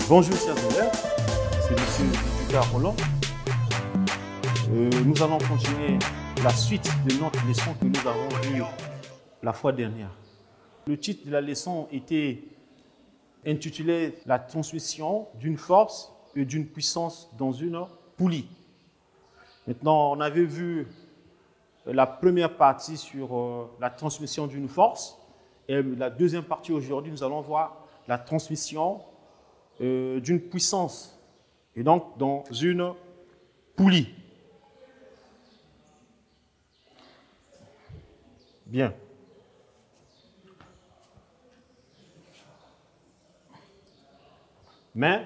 Bonjour chers élèves, c'est M. Lucas Roland. Nous allons continuer la suite de notre leçon que nous avons vue la fois dernière. Le titre de la leçon était intitulé « La transmission d'une force et d'une puissance dans une poulie ». Maintenant, on avait vu la première partie sur la transmission d'une force et la deuxième partie aujourd'hui, nous allons voir la transmission d'une puissance et donc dans une poulie. Bien. Mais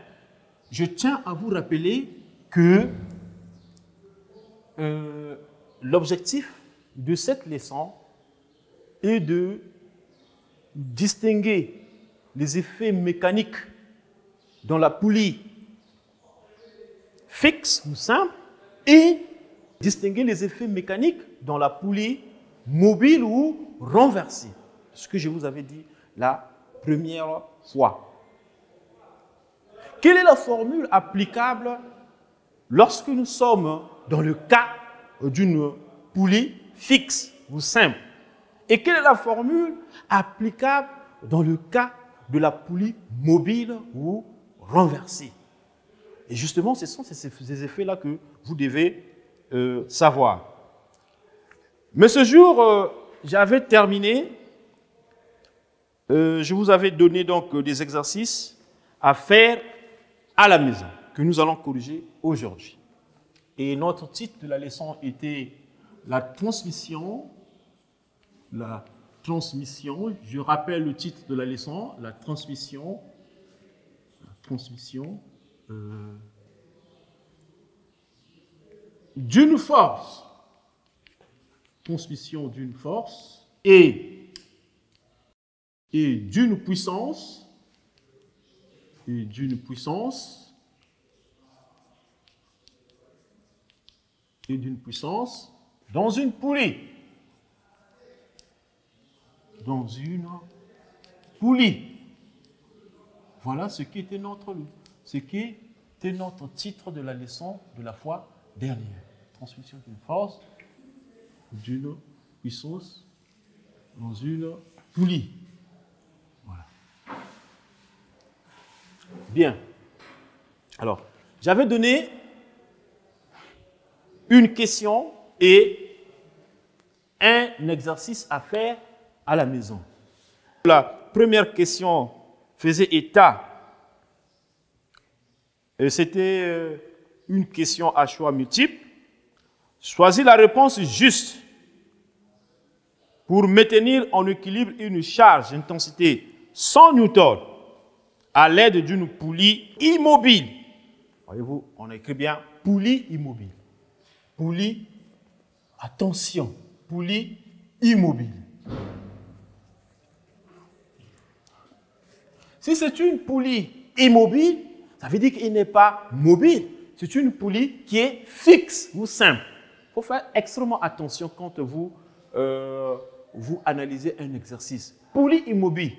je tiens à vous rappeler que l'objectif de cette leçon est de distinguer les effets mécaniques dans la poulie fixe ou simple et distinguer les effets mécaniques dans la poulie mobile ou renversée. Ce que je vous avais dit la première fois. Quelle est la formule applicable lorsque nous sommes dans le cas d'une poulie fixe ou simple? Et quelle est la formule applicable dans le cas de la poulie mobile ou renversée? Et justement, ce sont ces effets-là que vous devez savoir. Mais ce jour, j'avais terminé. Je vous avais donné donc des exercices à faire à la maison, que nous allons corriger aujourd'hui. Et notre titre de la leçon était la transmission. La transmission, je rappelle le titre de la leçon, la transmission d'une force. Transmission d'une force et d'une puissance. Et d'une puissance dans une poulie. Dans une poulie. Voilà ce qui était notre titre de la leçon de la fois dernière. Transmission d'une force, d'une puissance dans une poulie. Voilà. Bien. Alors, j'avais donné une question et un exercice à faire à la maison. La première question faisait état. C'était une question à choix multiple. Choisis la réponse juste pour maintenir en équilibre une charge d'intensité 100 newtons à l'aide d'une poulie immobile. Voyez-vous, on écrit bien poulie immobile. Poulie, attention, poulie immobile. Si c'est une poulie immobile, ça veut dire qu'il n'est pas mobile. C'est une poulie qui est fixe ou simple. Il faut faire extrêmement attention quand vous analysez un exercice. Poulie immobile.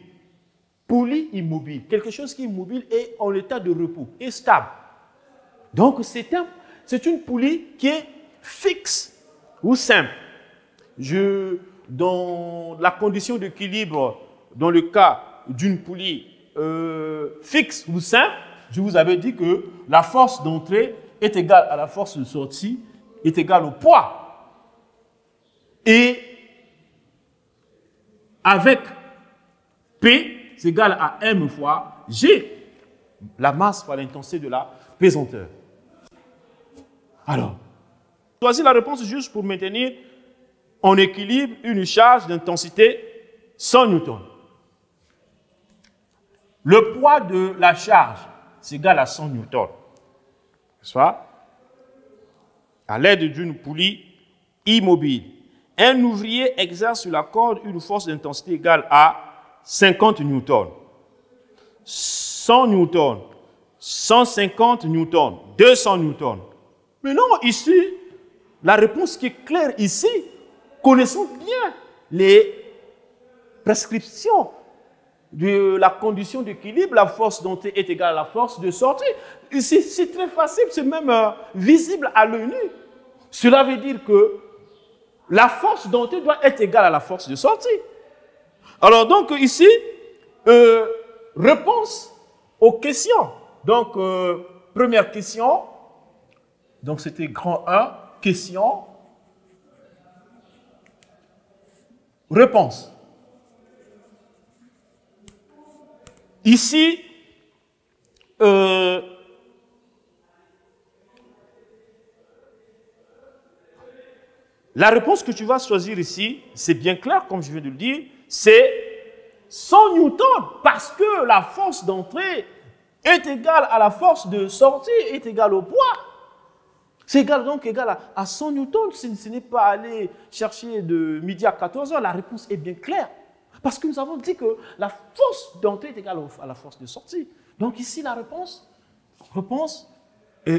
Poulie immobile. Quelque chose qui est immobile et en état de repos, est stable. Donc, c'est une poulie qui est fixe ou simple. Dans la condition d'équilibre, dans le cas d'une poulie fixe ou simple, je vous avais dit que la force d'entrée est égale à la force de sortie, est égale au poids. Et avec P, c'est égal à M fois G, la masse fois l'intensité de la pesanteur. Alors, choisis la réponse juste pour maintenir en équilibre une charge d'intensité 100 newtons. Le poids de la charge, c'est égal à 100 newtons. Soit à l'aide d'une poulie immobile. Un ouvrier exerce sur la corde une force d'intensité égale à 50 newtons, 100 newtons, 150 newtons, 200 newtons. Mais non, ici, la réponse qui est claire ici, connaissons bien les prescriptions de la condition d'équilibre, la force d'entrée est égale à la force de sortie. C'est très facile, c'est même visible à l'œil nu. Cela veut dire que la force d'entrée doit être égale à la force de sortie. Alors donc ici, réponse aux questions. Donc, première question. Donc c'était grand 1, question. Réponse. Ici, la réponse que tu vas choisir ici, c'est bien clair, comme je viens de le dire, c'est 100 newtons, parce que la force d'entrée est égale à la force de sortie, est égale au poids. C'est donc égal à 100 newtons. Ce n'est pas aller chercher de midi à 14 heures. La réponse est bien claire. Parce que nous avons dit que la force d'entrée est égale à la force de sortie. Donc ici, la réponse,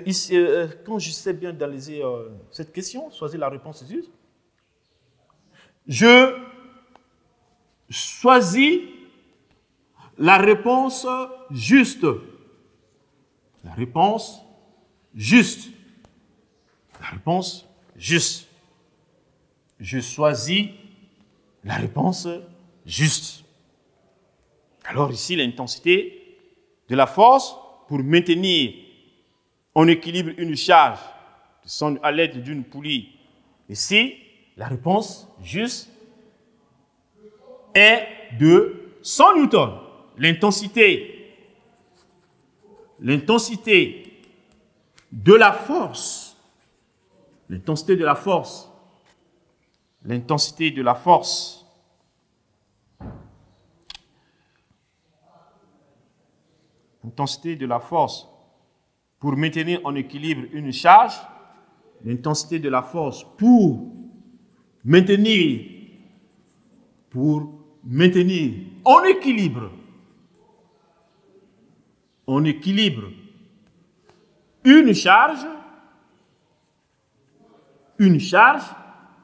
ici, quand je sais bien d'analyser cette question, choisir la réponse juste. Je choisis la réponse juste. La réponse juste. La réponse juste. Je choisis la réponse juste. Alors ici, l'intensité de la force pour maintenir en équilibre une charge à l'aide d'une poulie. Ici, la réponse juste est de 100 newtons. L'intensité de la force. L'intensité de la force. L'intensité de la force. L'intensité de la force pour maintenir en équilibre une charge. L'intensité de la force pour maintenir en équilibre une charge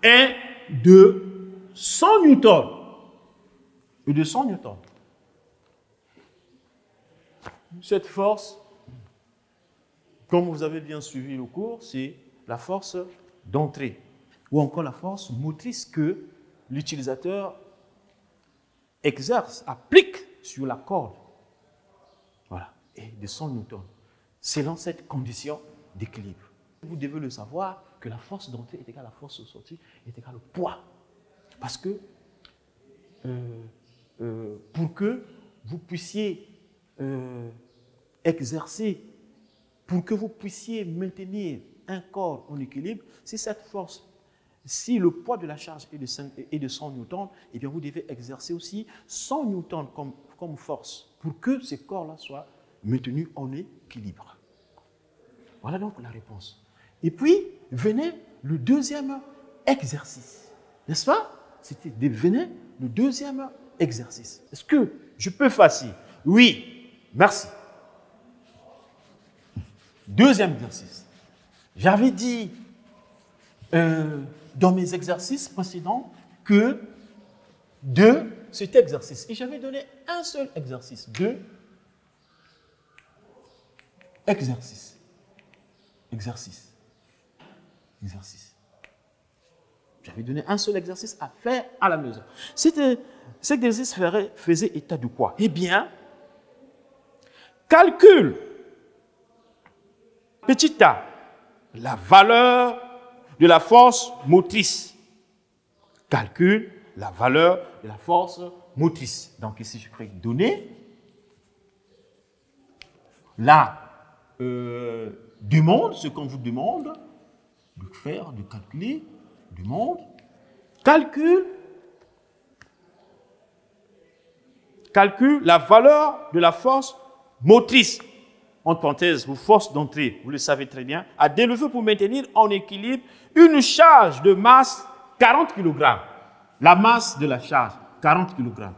est de 100 newtons. Et de 100 newtons. Cette force, comme vous avez bien suivi le cours, c'est la force d'entrée ou encore la force motrice que l'utilisateur exerce, applique sur la corde. Voilà. Et de 100 newtons. Selon cette condition d'équilibre. Vous devez le savoir que la force d'entrée est égale à la force de sortie, est égale au poids. Parce que pour que vous puissiez exercer, pour que vous puissiez maintenir un corps en équilibre, si cette force, si le poids de la charge est de 100 newtons, eh bien vous devez exercer aussi 100 newtons comme force pour que ces corps-là soient maintenus en équilibre. Voilà donc la réponse. Et puis, venait le deuxième exercice. N'est-ce pas? Venait le deuxième exercice. Est-ce que je peux faire ci? Oui, merci. Deuxième exercice. J'avais dit dans mes exercices précédents que de cet exercice. Et j'avais donné un seul exercice. Deux exercices. Exercice. J'avais donné un seul exercice à faire à la maison. Cet exercice faisait état de quoi? Eh bien, calcule, petit a, la valeur de la force motrice. Calcule la valeur de la force motrice. Donc ici, je crée données. Là, demande, ce qu'on vous demande de faire, de calculer, demande, calcule la valeur de la force motrice, entre parenthèses, vos forces d'entrée, vous le savez très bien, à délever pour maintenir en équilibre une charge de masse 40 kg. La masse de la charge, 40 kg.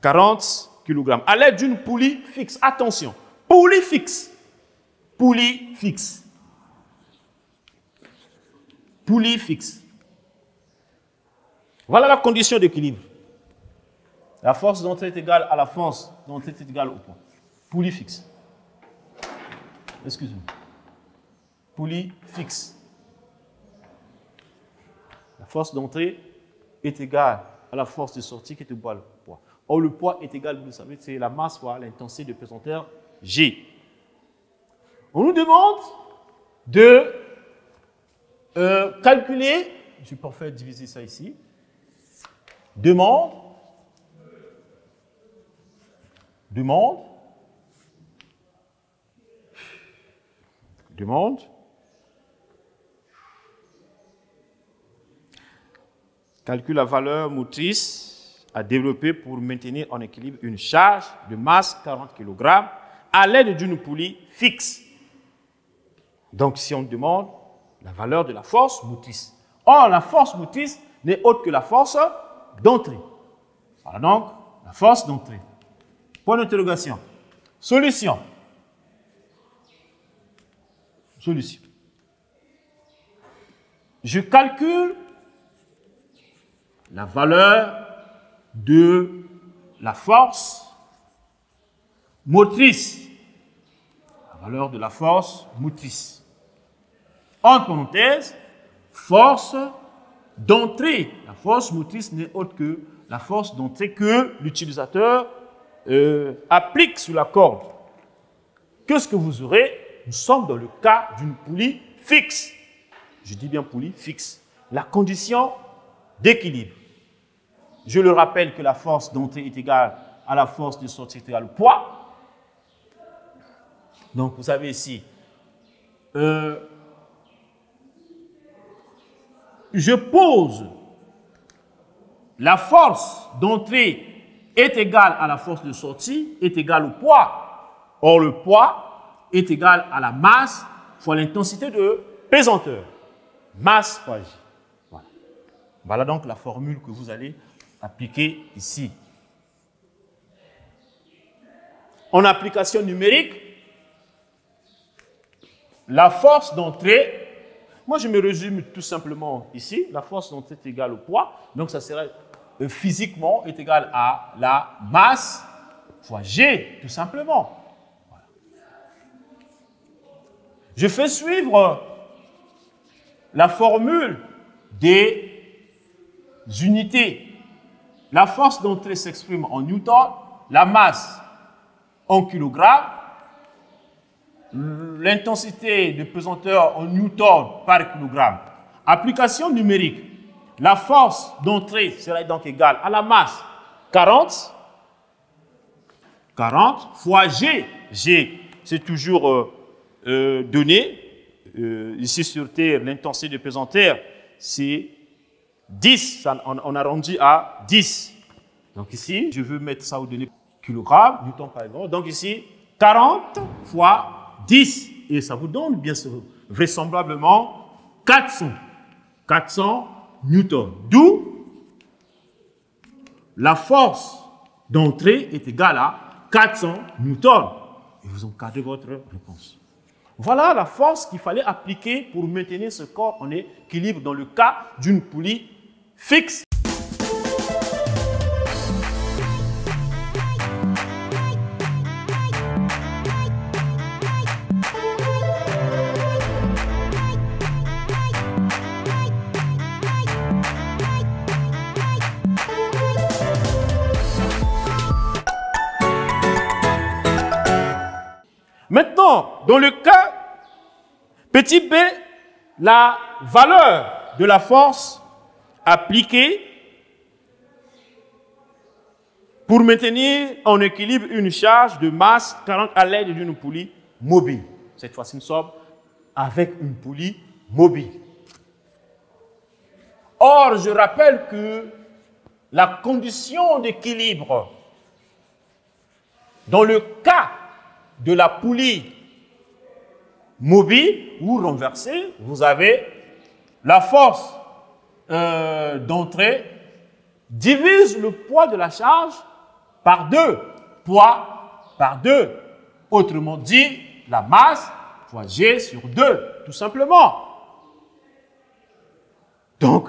40 kg. À l'aide d'une poulie fixe. Attention, poulie fixe. Poulie fixe. Poulie fixe. Voilà la condition d'équilibre. La force d'entrée est égale à la force d'entrée est égale au poids. Poulie fixe. Excusez-moi. Poulie fixe. La force d'entrée est égale à la force de sortie qui est égale au poids. Or, le poids est égal, vous le savez, c'est la masse fois l'intensité de pesanteur G. On nous demande de calculer, je peux en faire diviser ça ici, demande, calcule la valeur motrice à développer pour maintenir en équilibre une charge de masse 40 kg à l'aide d'une poulie fixe. Donc, si on demande la valeur de la force motrice. Or, la force motrice n'est autre que la force d'entrée. Voilà donc la force d'entrée. Point d'interrogation. Solution. Solution. Je calcule la valeur de la force motrice. La valeur de la force motrice. En parenthèse, force d'entrée. La force motrice n'est autre que la force d'entrée que l'utilisateur applique sur la corde. Qu'est-ce que vous aurez? Nous sommes dans le cas d'une poulie fixe. Je dis bien poulie fixe. La condition d'équilibre. Je le rappelle que la force d'entrée est égale à la force de sortie est égale au poids. Donc, vous avez ici, je pose la force d'entrée est égale à la force de sortie, est égale au poids. Or, le poids est égal à la masse fois l'intensité de pesanteur. Masse fois J. Voilà. Voilà donc la formule que vous allez appliquer ici. En application numérique, la force d'entrée, moi je me résume tout simplement ici, la force d'entrée est égale au poids, donc ça sera physiquement est égal à la masse fois G, tout simplement. Voilà. Je fais suivre la formule des unités. La force d'entrée s'exprime en newton, la masse en kilogrammes, l'intensité de pesanteur en newton par kilogramme. Application numérique. La force d'entrée sera donc égale à la masse 40 fois G. G, c'est toujours donné. Ici sur Terre, l'intensité de pesanteur, c'est 10. On arrondit à 10. Donc ici, je veux mettre ça au données kilogrammes, newton par exemple. Donc ici, 40 fois 10. Et ça vous donne bien sûr, vraisemblablement 400 newtons. D'où la force d'entrée est égale à 400 newtons. Et vous encadrez votre réponse. Voilà la force qu'il fallait appliquer pour maintenir ce corps en équilibre dans le cas d'une poulie fixe. Maintenant, dans le cas petit b, la valeur de la force appliquée pour maintenir en équilibre une charge de masse 40 à l'aide d'une poulie mobile. Cette fois-ci, nous sommes avec une poulie mobile. Or, je rappelle que la condition d'équilibre dans le cas de la poulie mobile ou renversée, vous avez la force d'entrée divise le poids de la charge par 2. Poids par 2. Autrement dit, la masse fois G sur 2, tout simplement. Donc,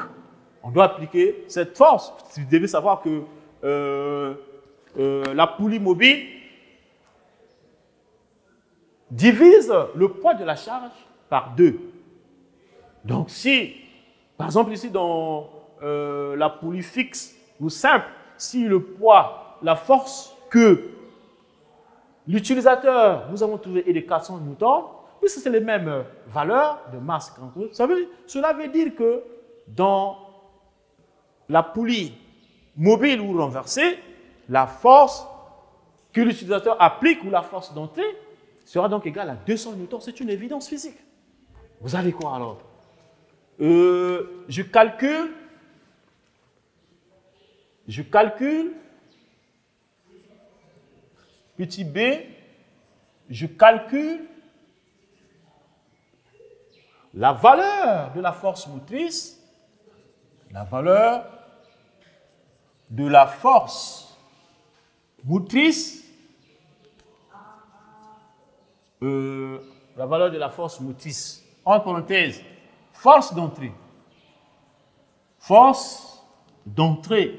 on doit appliquer cette force. Vous devez savoir que la poulie mobile divise le poids de la charge par 2. Donc si, par exemple ici dans la poulie fixe ou simple, si le poids, la force que l'utilisateur, nous avons trouvé, est de 400 newtons, puisque c'est les mêmes valeurs de masse, cela veut dire que dans la poulie mobile ou renversée, la force que l'utilisateur applique ou la force d'entrée sera donc égale à 200 newtons. C'est une évidence physique. Vous avez quoi alors? Je calcule petit b, je calcule la valeur de la force motrice, la valeur de la force motrice, entre parenthèses, force d'entrée. Force d'entrée.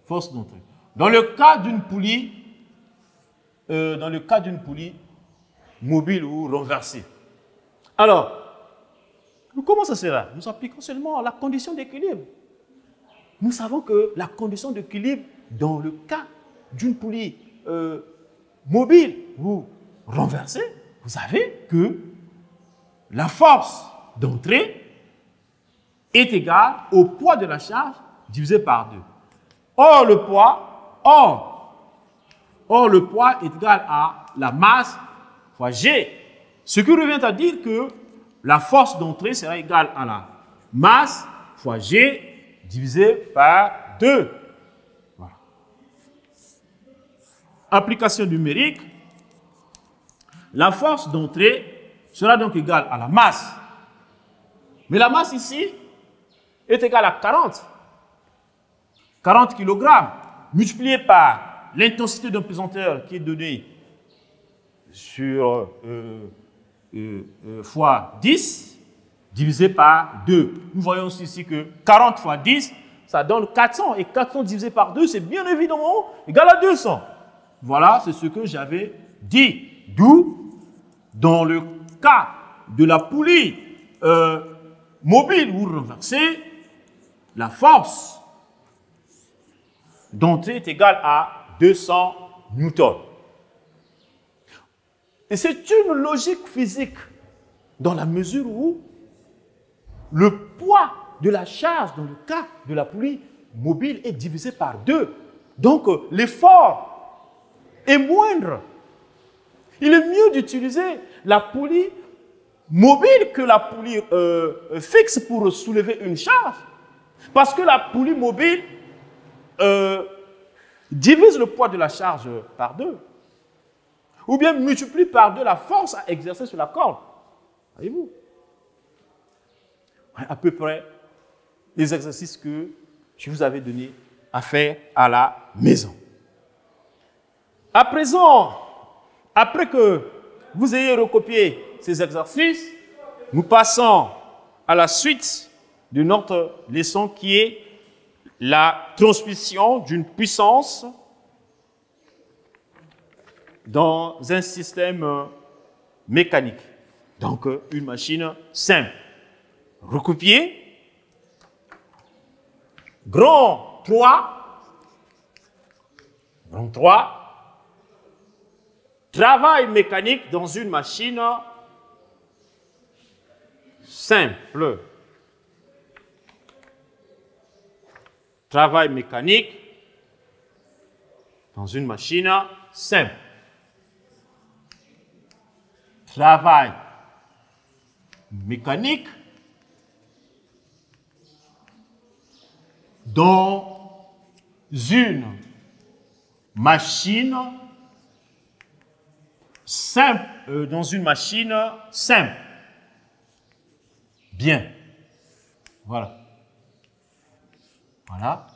Force d'entrée. Dans le cas d'une poulie, mobile ou renversée. Alors, comment ça sera? Nous appliquons seulement la condition d'équilibre. Nous savons que la condition d'équilibre, dans le cas d'une poulie mobile ou renversée, vous savez que la force d'entrée est égale au poids de la charge divisé par 2. Or, le poids est égal à la masse fois G. Ce qui revient à dire que la force d'entrée sera égale à la masse fois G divisé par 2. Voilà. Application numérique. La force d'entrée sera donc égale à la masse. Mais la masse ici est égale à 40 kg multiplié par l'intensité d'un pesanteur qui est donnée sur fois 10 divisé par 2. Nous voyons ici que 40 fois 10, ça donne 400. Et 400 divisé par 2, c'est bien évidemment égal à 200. Voilà, c'est ce que j'avais dit. D'où, dans le cas de la poulie mobile ou renversée, la force d'entrée est égale à 200 newtons. Et c'est une logique physique dans la mesure où le poids de la charge dans le cas de la poulie mobile est divisé par 2. Donc l'effort est moindre. Il est mieux d'utiliser la poulie mobile que la poulie fixe pour soulever une charge. Parce que la poulie mobile divise le poids de la charge par 2. Ou bien multiplie par 2 la force à exercer sur la corde. Voyez-vous? À peu près les exercices que je vous avais donnés à faire à la maison. À présent, après que vous ayez recopié ces exercices, nous passons à la suite de notre leçon qui est la transmission d'une puissance dans un système mécanique. Donc, une machine simple. Recopier. Grand 3. Travail mécanique dans une machine simple. Travail mécanique dans une machine simple. Travail mécanique dans une machine simple. Bien. Voilà. Voilà.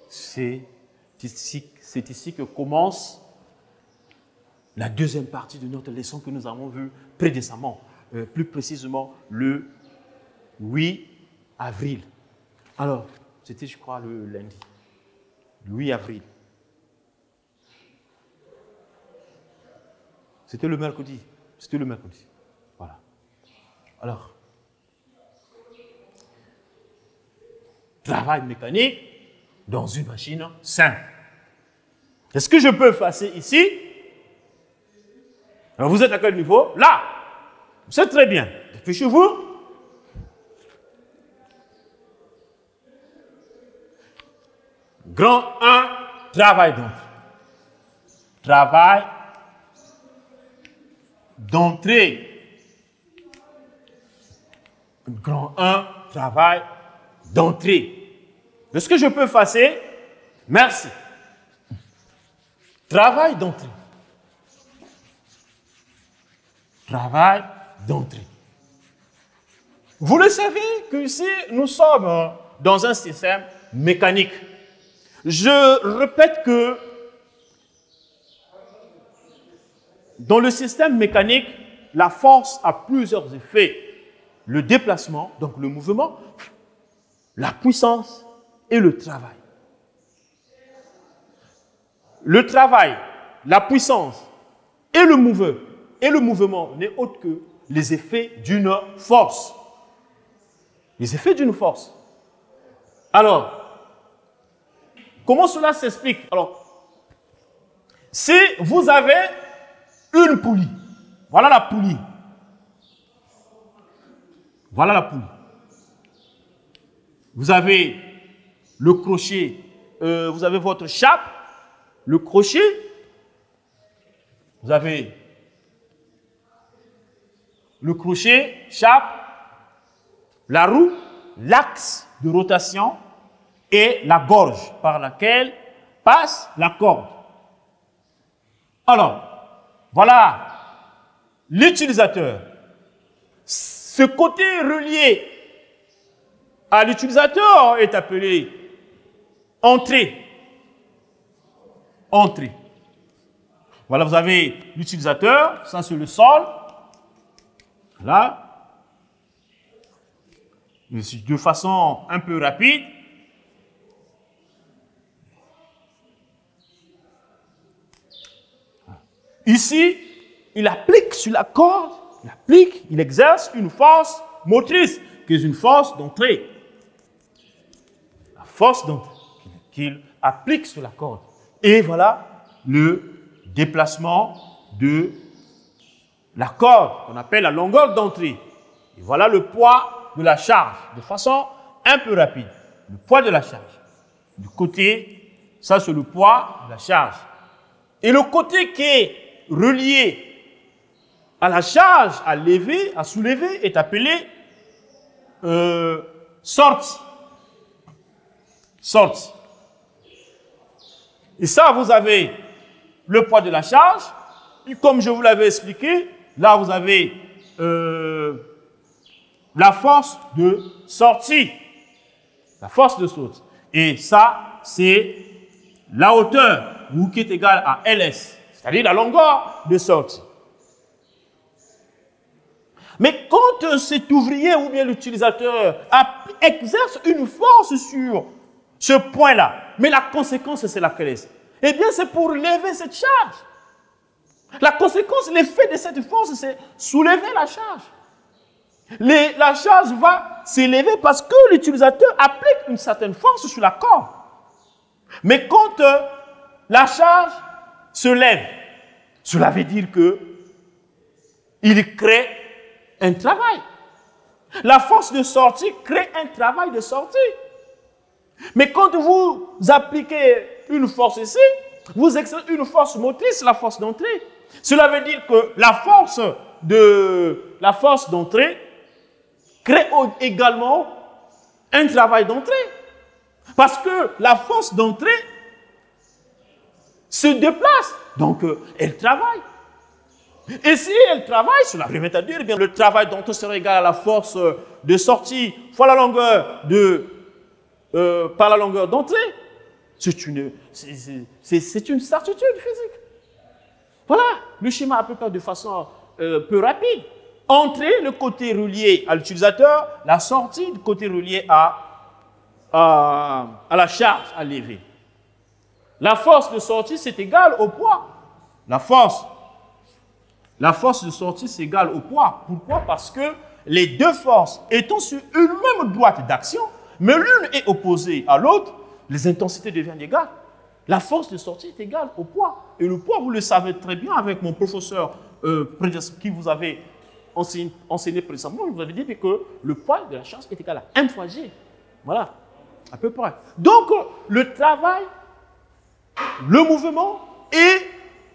C'est ici que commence la deuxième partie de notre leçon que nous avons vue précédemment, plus précisément le 8 avril. Alors, c'était, je crois, le lundi. le 8 avril. C'était le mercredi. C'était le mercredi. Voilà. Alors, travail mécanique dans une machine simple. Est-ce que je peux effacer ici? Alors vous êtes à quel niveau? Là. C'est très bien. Dépêchez-vous. Grand 1, travail d'entrée. Travail d'entrée. Grand 1, travail d'entrée. Est-ce que je peux effacer? Merci. Travail d'entrée. Travail d'entrée. Vous le savez que ici, nous sommes dans un système mécanique. Je répète que dans le système mécanique, la force a plusieurs effets. Le déplacement, donc le mouvement, la puissance et le travail. Le travail, la puissance et le mouvement n'est autre que les effets d'une force. Les effets d'une force. Alors, comment cela s'explique? Alors, si vous avez une poulie, voilà la poulie. Voilà la poulie. Vous avez le crochet, vous avez votre chape, le crochet, vous avez le crochet, chape, la roue, l'axe de rotation et la gorge par laquelle passe la corde. Alors, voilà l'utilisateur. Ce côté relié à l'utilisateur est appelé entrée. Entrée. Voilà, vous avez l'utilisateur, ça c'est le sol. Là. De façon un peu rapide. Ici, il applique sur la corde, il exerce une force motrice, qui est une force d'entrée. La force d'entrée qu'il applique sur la corde. Et voilà le déplacement de la corde, qu'on appelle la longueur d'entrée. Et voilà le poids de la charge, de façon un peu rapide. Le poids de la charge. Du côté, ça c'est le poids de la charge. Et le côté qui est relié à la charge, à lever, à soulever, est appelé sortie. Sortie. Et ça, vous avez le poids de la charge. Et comme je vous l'avais expliqué, là, vous avez la force de sortie. La force de sortie. Et ça, c'est la hauteur, qui est égale à LS, c'est-à-dire la longueur de sortie. Mais quand cet ouvrier ou bien l'utilisateur exerce une force sur ce point-là, mais la conséquence, c'est laquelle? Eh bien, c'est pour lever cette charge. La conséquence, l'effet de cette force, c'est soulever la charge. La charge va s'élever parce que l'utilisateur applique une certaine force sur la corde. Mais quand la charge se lève, cela veut dire qu'il crée un travail. La force de sortie crée un travail de sortie. Mais quand vous appliquez une force ici, vous exercez une force motrice, la force d'entrée. Cela veut dire que la force d'entrée crée également un travail d'entrée. Parce que la force d'entrée se déplace, donc elle travaille. Et si elle travaille, cela revient à dire, eh bien, le travail d'entrée sera égal à la force de sortie fois la longueur par la longueur d'entrée. C'est une certitude physique. Voilà le schéma à peu près de façon peu rapide. Entrée, le côté relié à l'utilisateur, la sortie, le côté relié à la charge à lever. La force de sortie, c'est égal au poids. La force de sortie, c'est égal au poids. Pourquoi? Parce que les deux forces étant sur une même droite d'action, mais l'une est opposée à l'autre, les intensités deviennent égales. La force de sortie est égale au poids. Et le poids, vous le savez très bien avec mon professeur qui vous avait enseigné précédemment, je vous avais dit que le poids de la charge est égal à M fois G. Voilà, à peu près. Donc, le travail, le mouvement et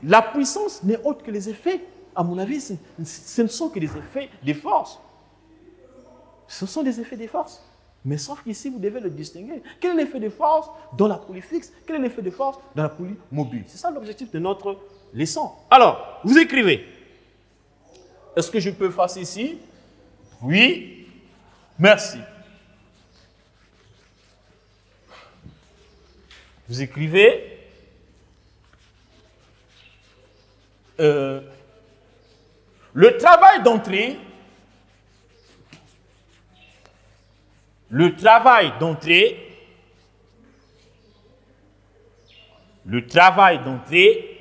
la puissance n'est autre que les effets. À mon avis, ce ne sont que des effets des forces. Ce sont des effets des forces. Mais sauf qu'ici, vous devez le distinguer. Quel est l'effet de force dans la poulie fixe? Quel est l'effet de force dans la poulie mobile? C'est ça l'objectif de notre leçon. Alors, vous écrivez. Est-ce que je peux effacer ici? Oui. Merci. Vous écrivez. Le travail d'entrée. Le travail d'entrée. Le travail d'entrée.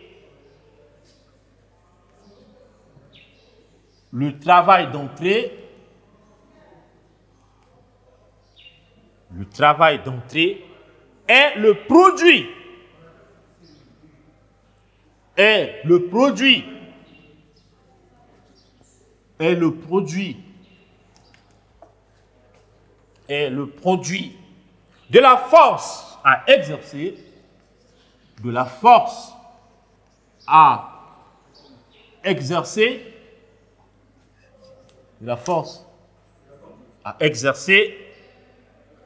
Le travail d'entrée. Le travail d'entrée est le produit. Est le produit. Est le produit. Est le produit de la force à exercer, de la force à exercer, de la force à exercer,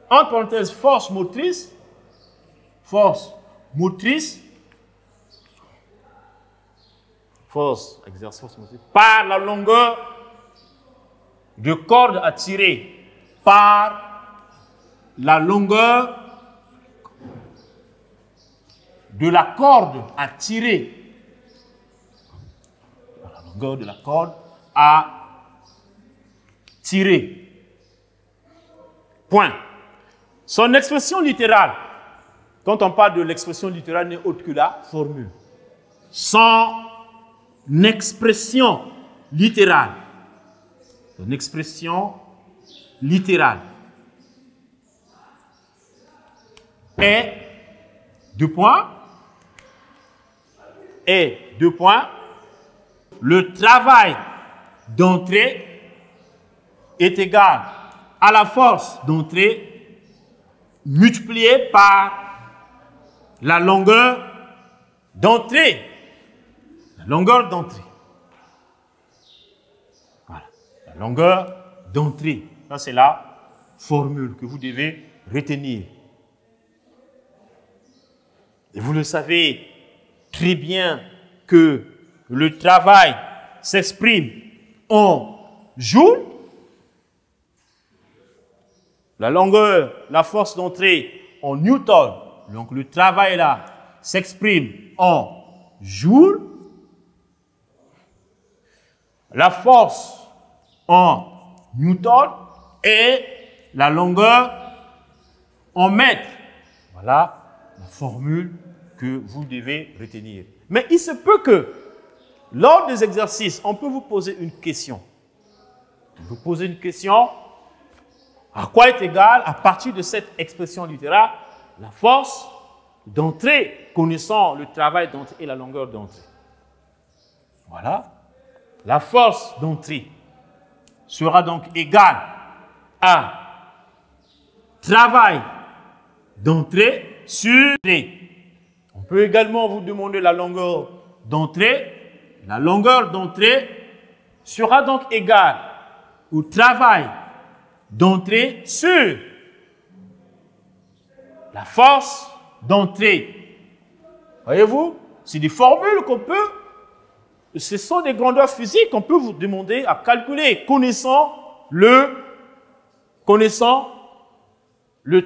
entre parenthèses, force motrice, force motrice, force motrice, par la longueur de corde à tirer, par la longueur de la corde à tirer, la longueur de la corde à tirer. Point. Son expression littérale, quand on parle de l'expression littérale, n'est autre que la formule. Son expression littérale, son expression littérale est deux points, le travail d'entrée est égal à la force d'entrée multipliée par la longueur d'entrée. La longueur d'entrée. Voilà. La longueur d'entrée. Ça, c'est la formule que vous devez retenir. Et vous le savez très bien que le travail s'exprime en joules. La longueur, la force d'entrée en newton. Donc le travail là s'exprime en joules. La force en newton et la longueur en mètres. Voilà la formule que vous devez retenir. Mais il se peut que, lors des exercices, on peut vous poser une question. Vous posez une question, à quoi est égale, à partir de cette expression littérale, la force d'entrée, connaissant le travail d'entrée et la longueur d'entrée. Voilà. La force d'entrée sera donc égale à travail d'entrée sur T. On peut également vous demander la longueur d'entrée. La longueur d'entrée sera donc égale au travail d'entrée sur la force d'entrée. Voyez-vous, c'est des formules qu'on peut, ce sont des grandeurs physiques qu'on peut vous demander à calculer, connaissant le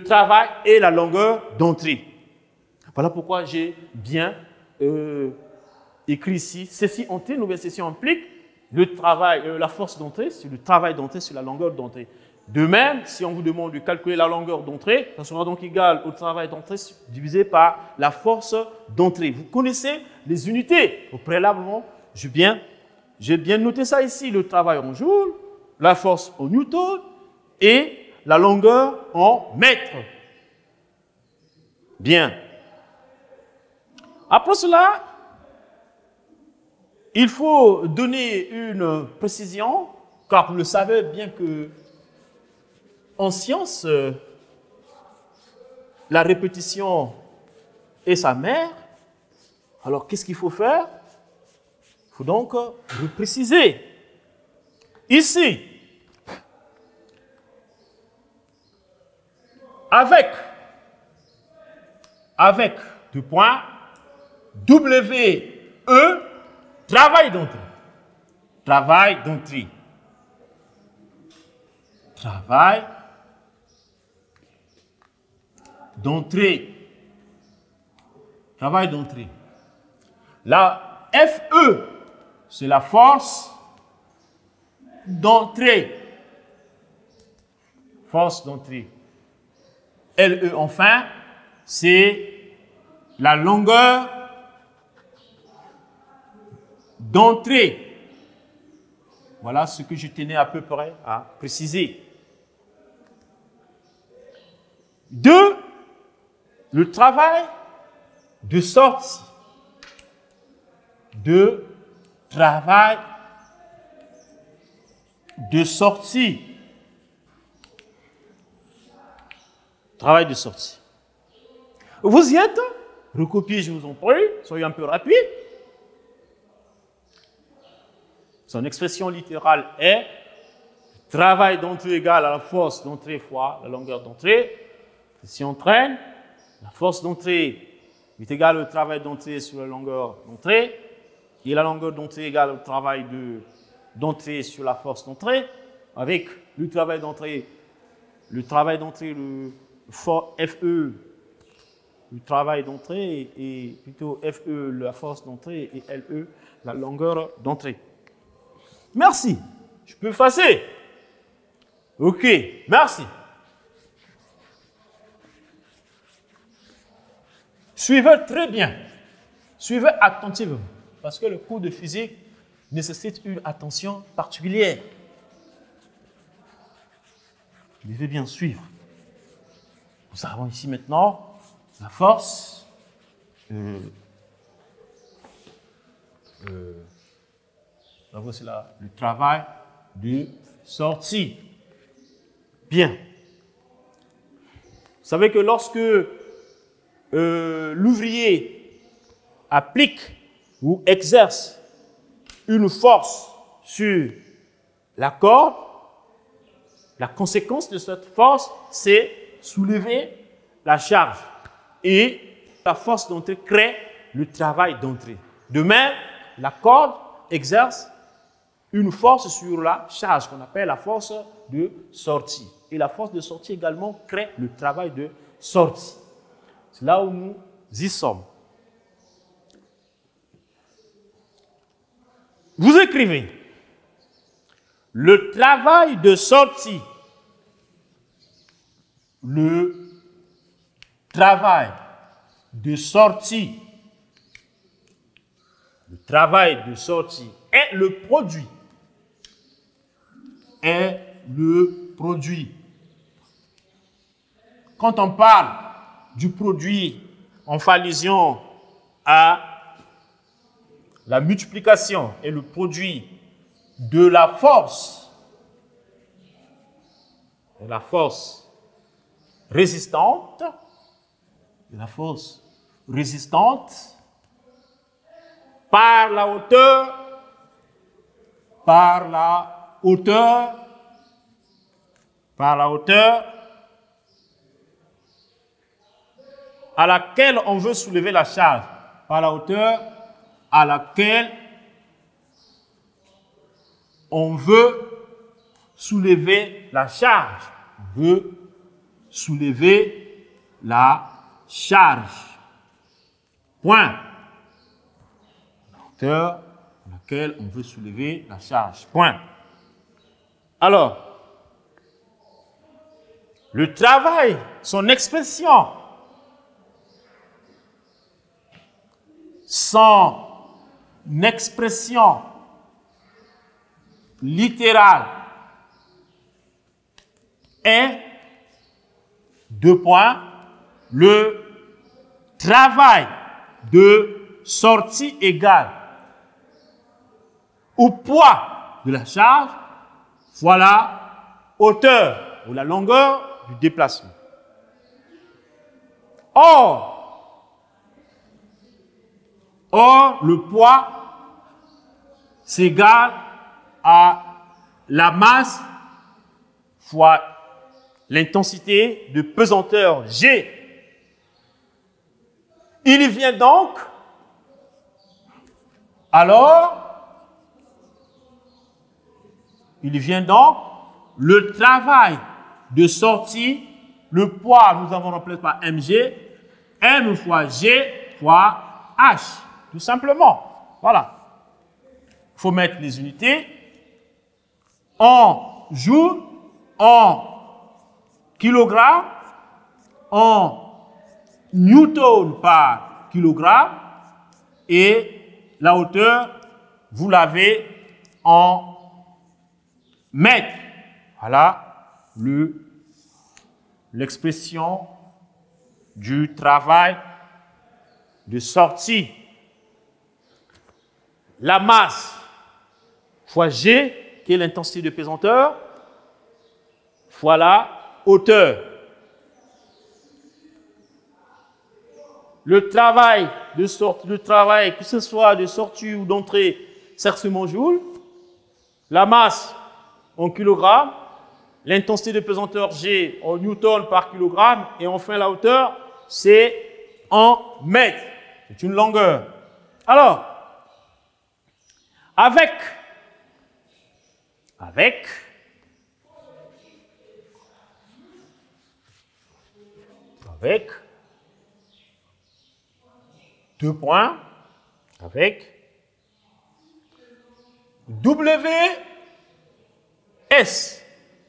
travail et la longueur d'entrée. Voilà pourquoi j'ai bien écrit ici, ceci entrée, nouvelle session implique le travail, la force d'entrée, sur le travail d'entrée, sur la longueur d'entrée. De même, si on vous demande de calculer la longueur d'entrée, ça sera donc égal au travail d'entrée divisé par la force d'entrée. Vous connaissez les unités. Au préalablement, j'ai bien noté ça ici. Le travail en joule, la force en newton et la longueur en mètres. Bien. Après cela, il faut donner une précision, car vous le savez bien que en science, la répétition est sa mère. Alors, qu'est-ce qu'il faut faire? Il faut donc repréciser. Ici, avec 2 points, WE, travail d'entrée. Travail d'entrée. Travail d'entrée. Travail d'entrée. La FE, c'est la force d'entrée. Force d'entrée. LE, enfin, c'est la longueur d'entrée. Voilà ce que je tenais à peu près à préciser. 2. Le travail de sortie. 2. Travail de sortie. Travail de sortie. Vous y êtes? Recopiez, je vous en prie. Soyez un peu rapide. Son expression littérale est travail d'entrée égale à la force d'entrée fois la longueur d'entrée. Si on traîne, la force d'entrée est égale au travail d'entrée sur la longueur d'entrée. Et la longueur d'entrée égale au travail d'entrée sur la force d'entrée. Avec le travail d'entrée, le FE, le travail d'entrée, et plutôt FE, la force d'entrée, et LE, la longueur d'entrée. Merci. Je peux effacer. OK, merci. Suivez très bien. Suivez attentivement. Parce que le cours de physique nécessite une attention particulière. Vous devez bien suivre. Nous avons ici maintenant la force. C'est le travail de sortie. Bien. Vous savez que lorsque l'ouvrier applique ou exerce une force sur la corde, la conséquence de cette force, c'est soulever la charge. Et la force d'entrée crée le travail d'entrée. De même, la corde exerce une force sur la charge qu'on appelle la force de sortie. Et la force de sortie également crée le travail de sortie. C'est là où nous y sommes. Vous écrivez le travail de sortie. Le travail de sortie. Le travail de sortie est le produit. Est le produit. Quand on parle du produit, on fait allusion à la multiplication et le produit de la force résistante, par la hauteur à laquelle on veut soulever la charge, par la hauteur à laquelle on veut soulever la charge. On veut soulever la charge. Point. La hauteur à laquelle on veut soulever la charge. Point. Alors, le travail, son expression, littérale est, deux points, le travail de sortie égale au poids de la charge fois la hauteur ou la longueur du déplacement. Or, le poids s'égale à la masse fois l'intensité de pesanteur G. Il vient donc, le travail de sortie, le poids, nous avons remplacé par mg, m fois g fois h, tout simplement. Voilà. Il faut mettre les unités en joule, en kilogrammes, en newton par kilogramme, et la hauteur, vous l'avez en mètres. Voilà l'expression du travail de sortie. La masse fois G, qui est l'intensité de pesanteur, fois la hauteur. Le travail, que ce soit de sortie ou d'entrée, c'est en joule. La masse en kilogrammes. L'intensité de pesanteur G en newton par kilogramme. Et enfin, la hauteur, c'est en mètres. C'est une longueur. Alors, avec deux points, avec WS,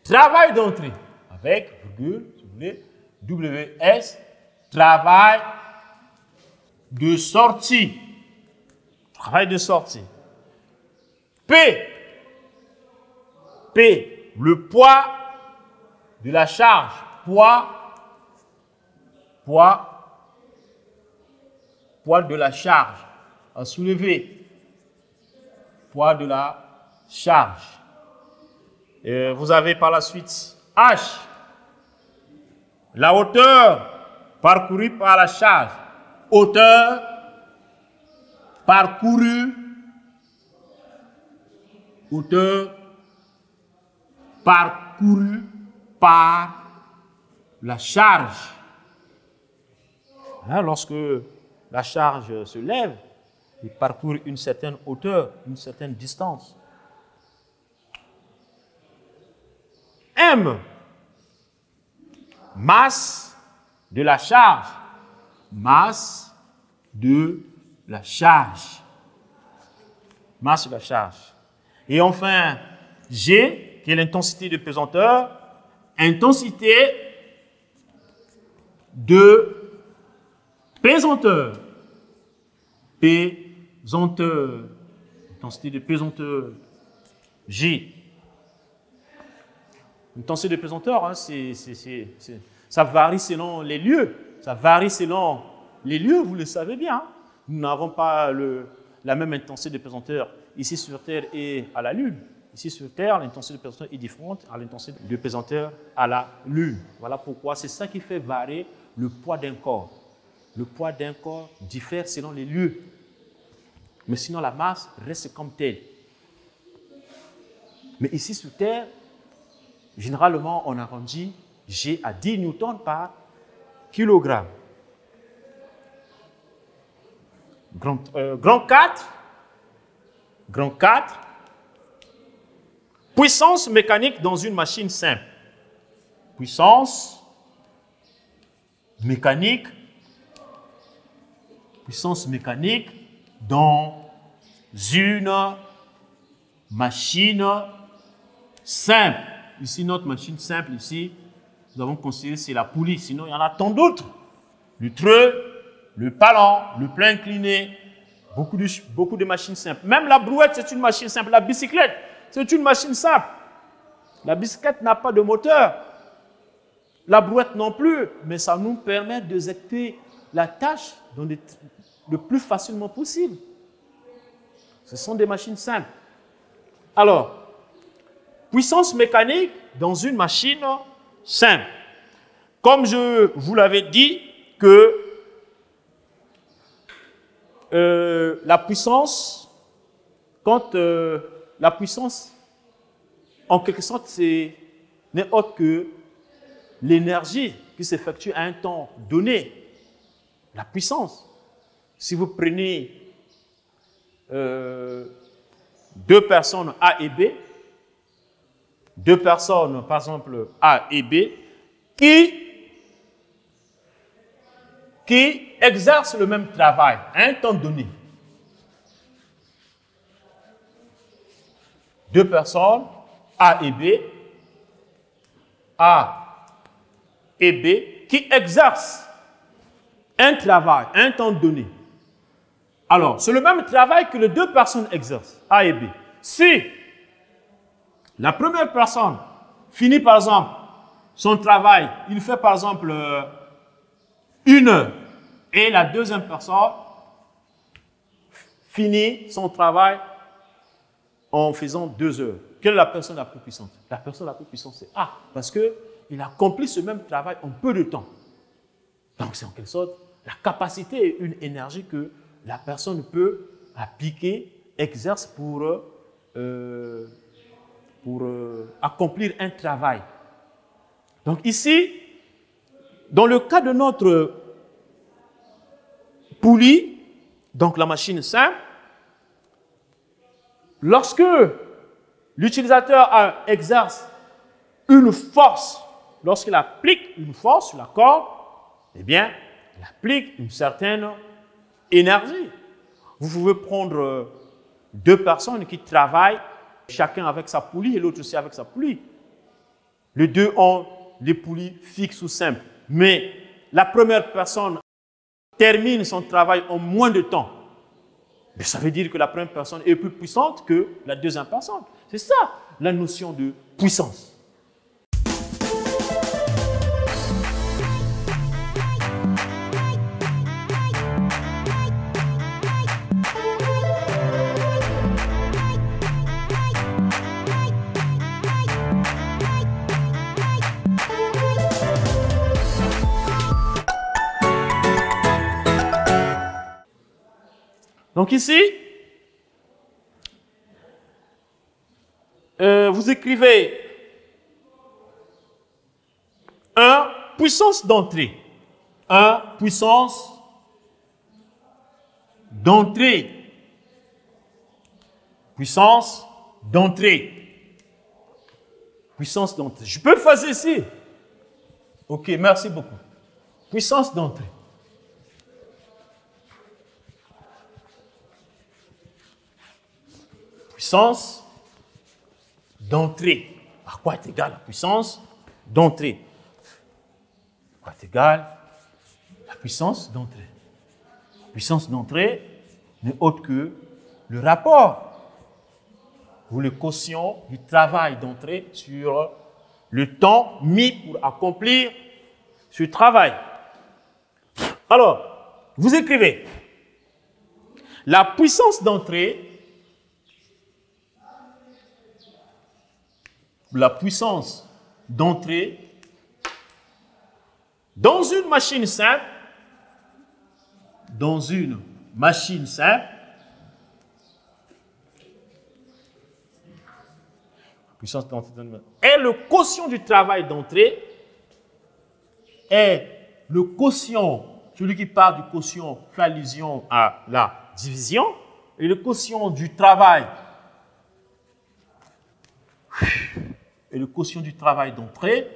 travail d'entrée, avec, virgule, si vous voulez, WS, travail de sortie. Travail de sortie. P, le poids de la charge. Poids de la charge à soulever. Poids de la charge. Et vous avez par la suite H, la hauteur parcourue par la charge. Hauteur parcourue par la charge. Hein, lorsque la charge se lève, il parcourt une certaine hauteur, une certaine distance. M, masse de la charge. Masse de la charge. Masse de la charge. Et enfin, G, qui est l'intensité de pesanteur, intensité de pesanteur. Pesanteur. Intensité de pesanteur. G. L'intensité de pesanteur, hein, ça varie selon les lieux. Ça varie selon les lieux, vous le savez bien. Hein. Nous n'avons pas la même intensité de pesanteur ici sur Terre et à la Lune. Ici sur Terre, l'intensité de pesanteur est différente à l'intensité de pesanteur à la Lune. Voilà pourquoi c'est ça qui fait varier le poids d'un corps. Le poids d'un corps diffère selon les lieux. Mais sinon, la masse reste comme telle. Mais ici sur Terre, généralement, on arrondit G à 10 newtons par kilogramme. Grand 4, puissance mécanique dans une machine simple. Puissance mécanique dans une machine simple. Ici, notre machine simple, ici, nous avons considéré c'est la poulie. Sinon, il y en a tant d'autres. Le treux, le palan, le plat incliné, beaucoup de machines simples. Même la brouette, c'est une machine simple. La bicyclette, c'est une machine simple. La bicyclette n'a pas de moteur. La brouette non plus. Mais ça nous permet d'exécuter la tâche le plus facilement possible. Ce sont des machines simples. Alors, puissance mécanique dans une machine simple. Comme je vous l'avais dit, que la puissance, la puissance, en quelque sorte, n'est autre que l'énergie qui s'effectue à un temps donné. La puissance. Si vous prenez deux personnes A et B, deux personnes, par exemple A et B, qui exercent le même travail à un temps donné. Deux personnes, A et B, qui exercent un travail à un temps donné. Alors, c'est le même travail que les deux personnes exercent, A et B. Si la première personne finit, par exemple, son travail, il fait, par exemple, 1 heure, et la deuxième personne finit son travail en faisant 2 heures. Quelle est la personne la plus puissante? La personne la plus puissante, c'est A, parce qu'il accomplit ce même travail en peu de temps. Donc, c'est en quelque sorte la capacité et une énergie que la personne peut appliquer, exerce pour accomplir un travail. Donc ici, dans le cas de notre poulie, donc la machine simple, lorsque l'utilisateur exerce une force, lorsqu'il applique une force sur la corde, eh bien, il applique une certaine énergie. Vous pouvez prendre deux personnes qui travaillent, chacun avec sa poulie et l'autre aussi avec sa poulie. Les deux ont des poulies fixes ou simples. Mais la première personne termine son travail en moins de temps. Mais ça veut dire que la première personne est plus puissante que la deuxième personne. C'est ça la notion de puissance. Donc ici, vous écrivez 1, puissance d'entrée. 1, puissance d'entrée. Puissance d'entrée. Puissance d'entrée. Je peux le faire ici. Ok, merci beaucoup. Puissance d'entrée. Puissance d'entrée. À quoi est égale la puissance d'entrée? À quoi est égale la puissance d'entrée? La puissance d'entrée n'est autre que le rapport ou le quotient du travail d'entrée sur le temps mis pour accomplir ce travail. Alors, vous écrivez la puissance d'entrée. La puissance d'entrée dans une machine simple, puissance d'entrée est le quotient du travail d'entrée, est le quotient, celui qui parle du quotient fait allusion à la division, et le quotient du travail et le quotient du travail d'entrée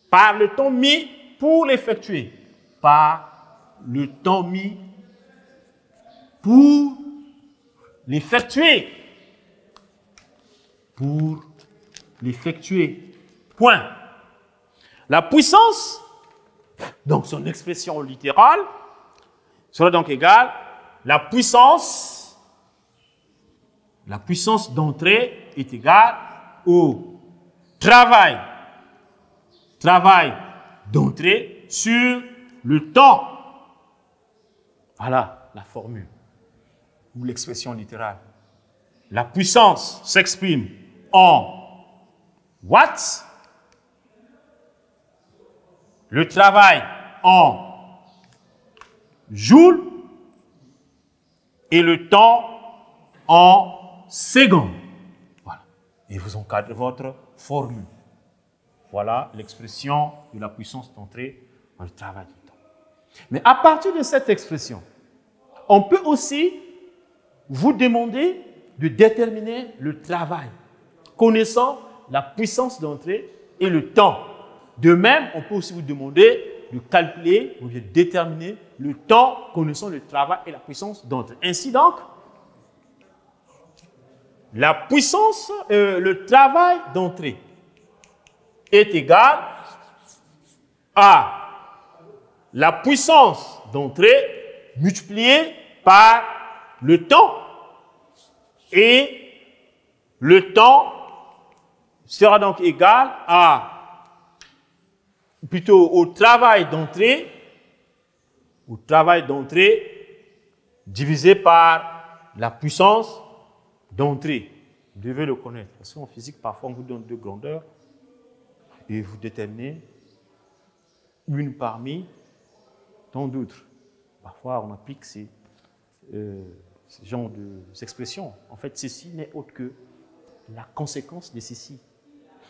par le temps mis pour l'effectuer. Par le temps mis pour l'effectuer. Pour l'effectuer. Point. La puissance, donc son expression littérale, sera donc égale la puissance d'entrée est égale au travail d'entrée sur le temps. Voilà la formule ou l'expression littérale. La puissance s'exprime en watts, le travail en joules et le temps en secondes. Voilà. Et vous encadrez votre formule. Voilà l'expression de la puissance d'entrée dans le travail du temps. Mais à partir de cette expression, on peut aussi vous demander de déterminer le travail, connaissant la puissance d'entrée et le temps. De même, on peut aussi vous demander de calculer ou de déterminer le temps, connaissant le travail et la puissance d'entrée. Ainsi donc, la puissance, le travail d'entrée est égal à la puissance d'entrée multipliée par le temps. Et le temps sera donc égal au travail d'entrée divisé par la puissance d'entrée. Vous devez le connaître. Parce qu'en physique, parfois, on vous donne deux grandeurs et vous déterminez une parmi tant d'autres. Parfois, on applique ce genre d'expression. En fait, ceci n'est autre que la conséquence de ceci.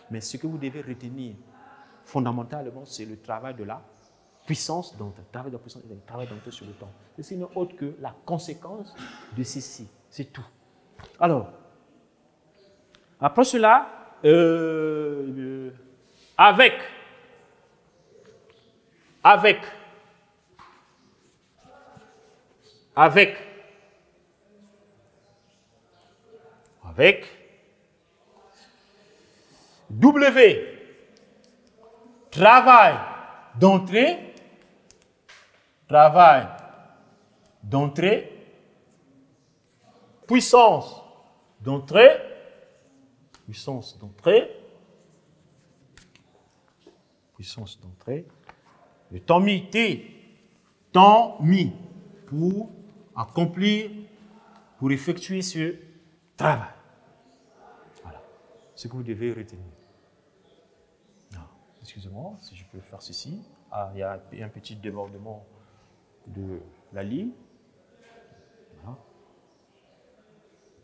Mais ce que vous devez retenir fondamentalement, c'est le travail de la puissance d'entrée. Le travail de la puissance, le travail d'entrée sur le temps. Ceci n'est autre que la conséquence de ceci. C'est tout. Alors, après cela, avec W, travail d'entrée, puissance d'entrée, le temps mis T, temps mis pour accomplir, pour effectuer ce travail. Voilà ce que vous devez retenir. Excusez-moi, si je peux faire ceci. Ah, il y a un petit débordement de la ligne. Voilà.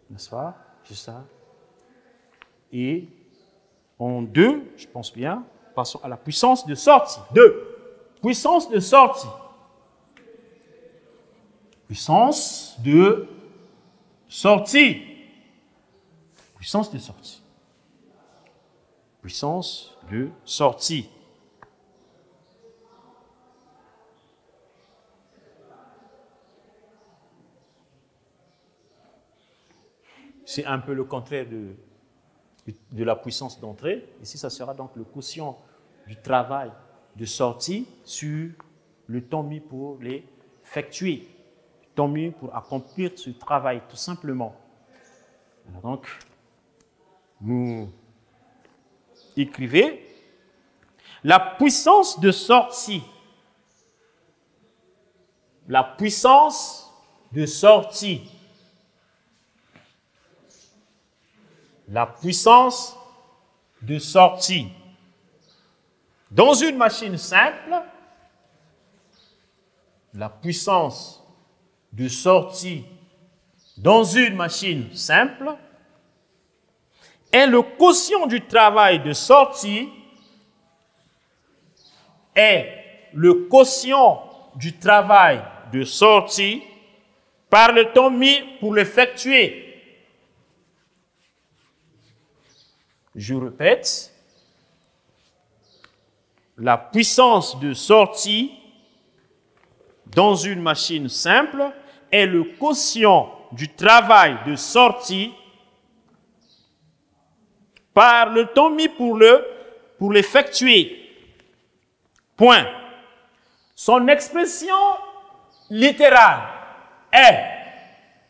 N'est-ce pas? C'est ça. Et en 2, je pense bien, passons à la puissance de sortie. 2. Puissance de sortie. Puissance de sortie. Puissance de sortie. Puissance de sortie. C'est un peu le contraire de la puissance d'entrée. Ici, ça sera donc le quotient du travail de sortie sur le temps mis pour l'effectuer. Le temps mis pour accomplir ce travail, tout simplement. Alors donc, vous écrivez la puissance de sortie. La puissance de sortie. La puissance de sortie. Dans une machine simple, la puissance de sortie dans une machine simple est le quotient du travail de sortie par le temps mis pour l'effectuer. Je répète, la puissance de sortie dans une machine simple est le quotient du travail de sortie par le temps mis pour pour l'effectuer. Point. Son expression littérale est,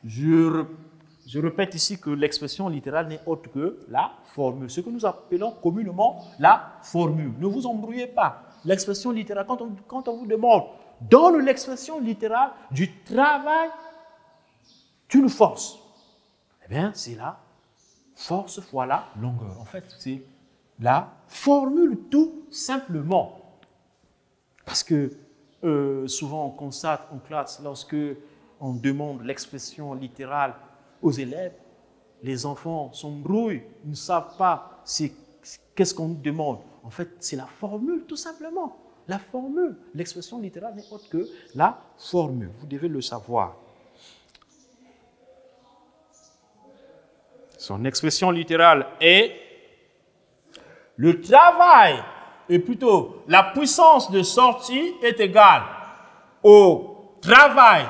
je répète ici que l'expression littérale n'est autre que la formule, ce que nous appelons communément la formule. Ne vous embrouillez pas. L'expression littérale, quand on vous demande, donne l'expression littérale du travail d'une force, eh bien, c'est la force fois la longueur. En fait, c'est la formule tout simplement. Parce que souvent on constate en classe, lorsque on demande l'expression littérale aux élèves, les enfants s'embrouillent, ils ne savent pas qu'est-ce qu'on nous demande. En fait, c'est la formule tout simplement. La formule, l'expression littérale n'est autre que la formule. Vous devez le savoir. Son expression littérale est le travail, et plutôt la puissance de sortie est égale au travail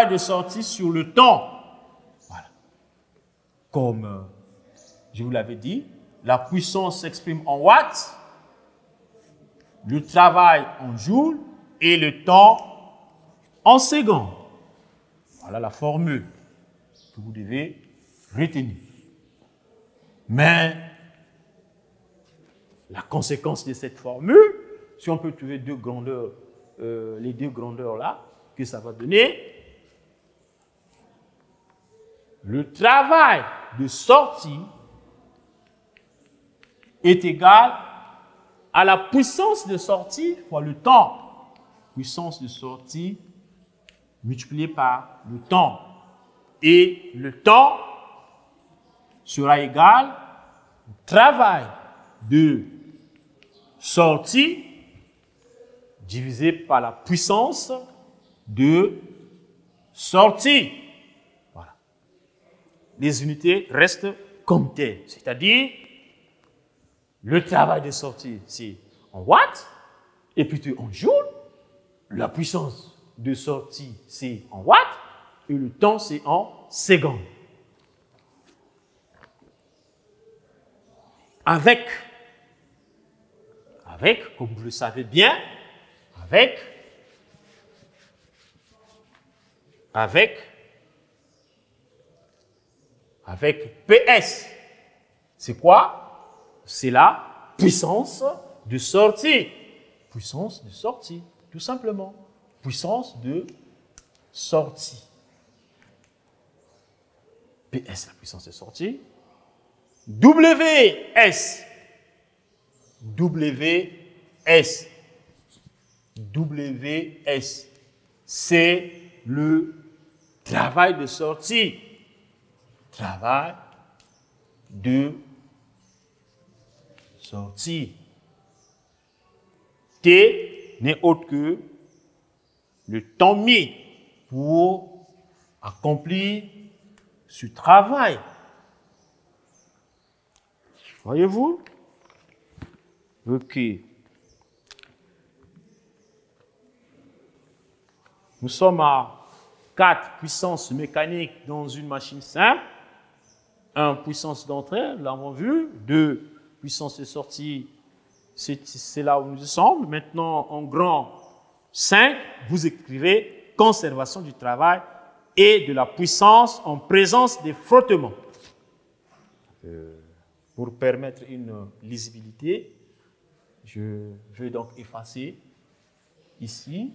de sortie sur le temps. Voilà. Comme je vous l'avais dit, la puissance s'exprime en watts, le travail en joules et le temps en secondes. Voilà la formule que vous devez retenir. Mais la conséquence de cette formule, si on peut trouver deux grandeurs, les deux grandeurs là, que ça va donner, le travail de sortie est égal à la puissance de sortie fois le temps. Puissance de sortie multipliée par le temps. Et le temps sera égal au travail de sortie divisé par la puissance de sortie. Voilà. Les unités restent comme telles. C'est-à-dire, le travail de sortie, c'est en watts, et plutôt en joules. La puissance de sortie, c'est en watts, et le temps, c'est en secondes. Avec, comme vous le savez bien, avec PS. C'est quoi? C'est la puissance de sortie. Puissance de sortie, tout simplement. Puissance de sortie. PS, la puissance de sortie. WS, c'est le travail de sortie. Travail de sortie. T n'est autre que le temps mis pour accomplir ce travail. Voyez-vous? Ok. Nous sommes à 4 puissances mécaniques dans une machine simple. 1 puissance d'entrée, l'avons vu. 2 puissance de sortie, c'est là où nous sommes. Maintenant, en grand 5, vous écrivez conservation du travail et de la puissance en présence des frottements. Pour permettre une lisibilité, je vais donc effacer ici.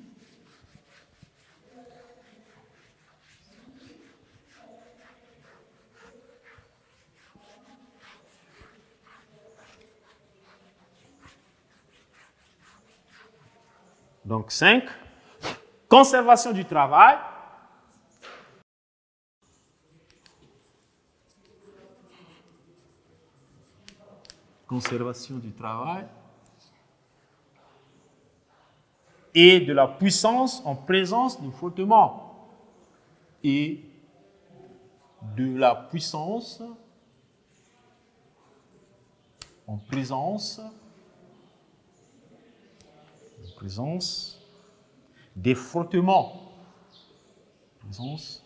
Donc 5, conservation du travail. Conservation du travail et de la puissance en présence du frottement et de la puissance en présence des frottements. Présence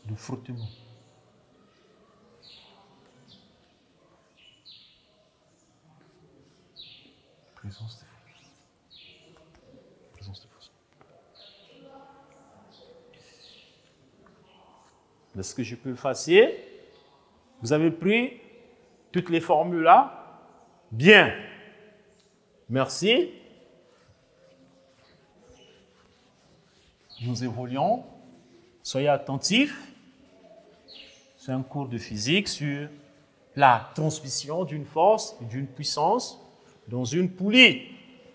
de frottement. Présence de force. Présence de force. Est-ce que je peux effacer? Vous avez pris toutes les formules là? Bien. Merci. Nous évoluons. Soyez attentifs. C'est un cours de physique sur la transmission d'une force et d'une puissance dans une poulie,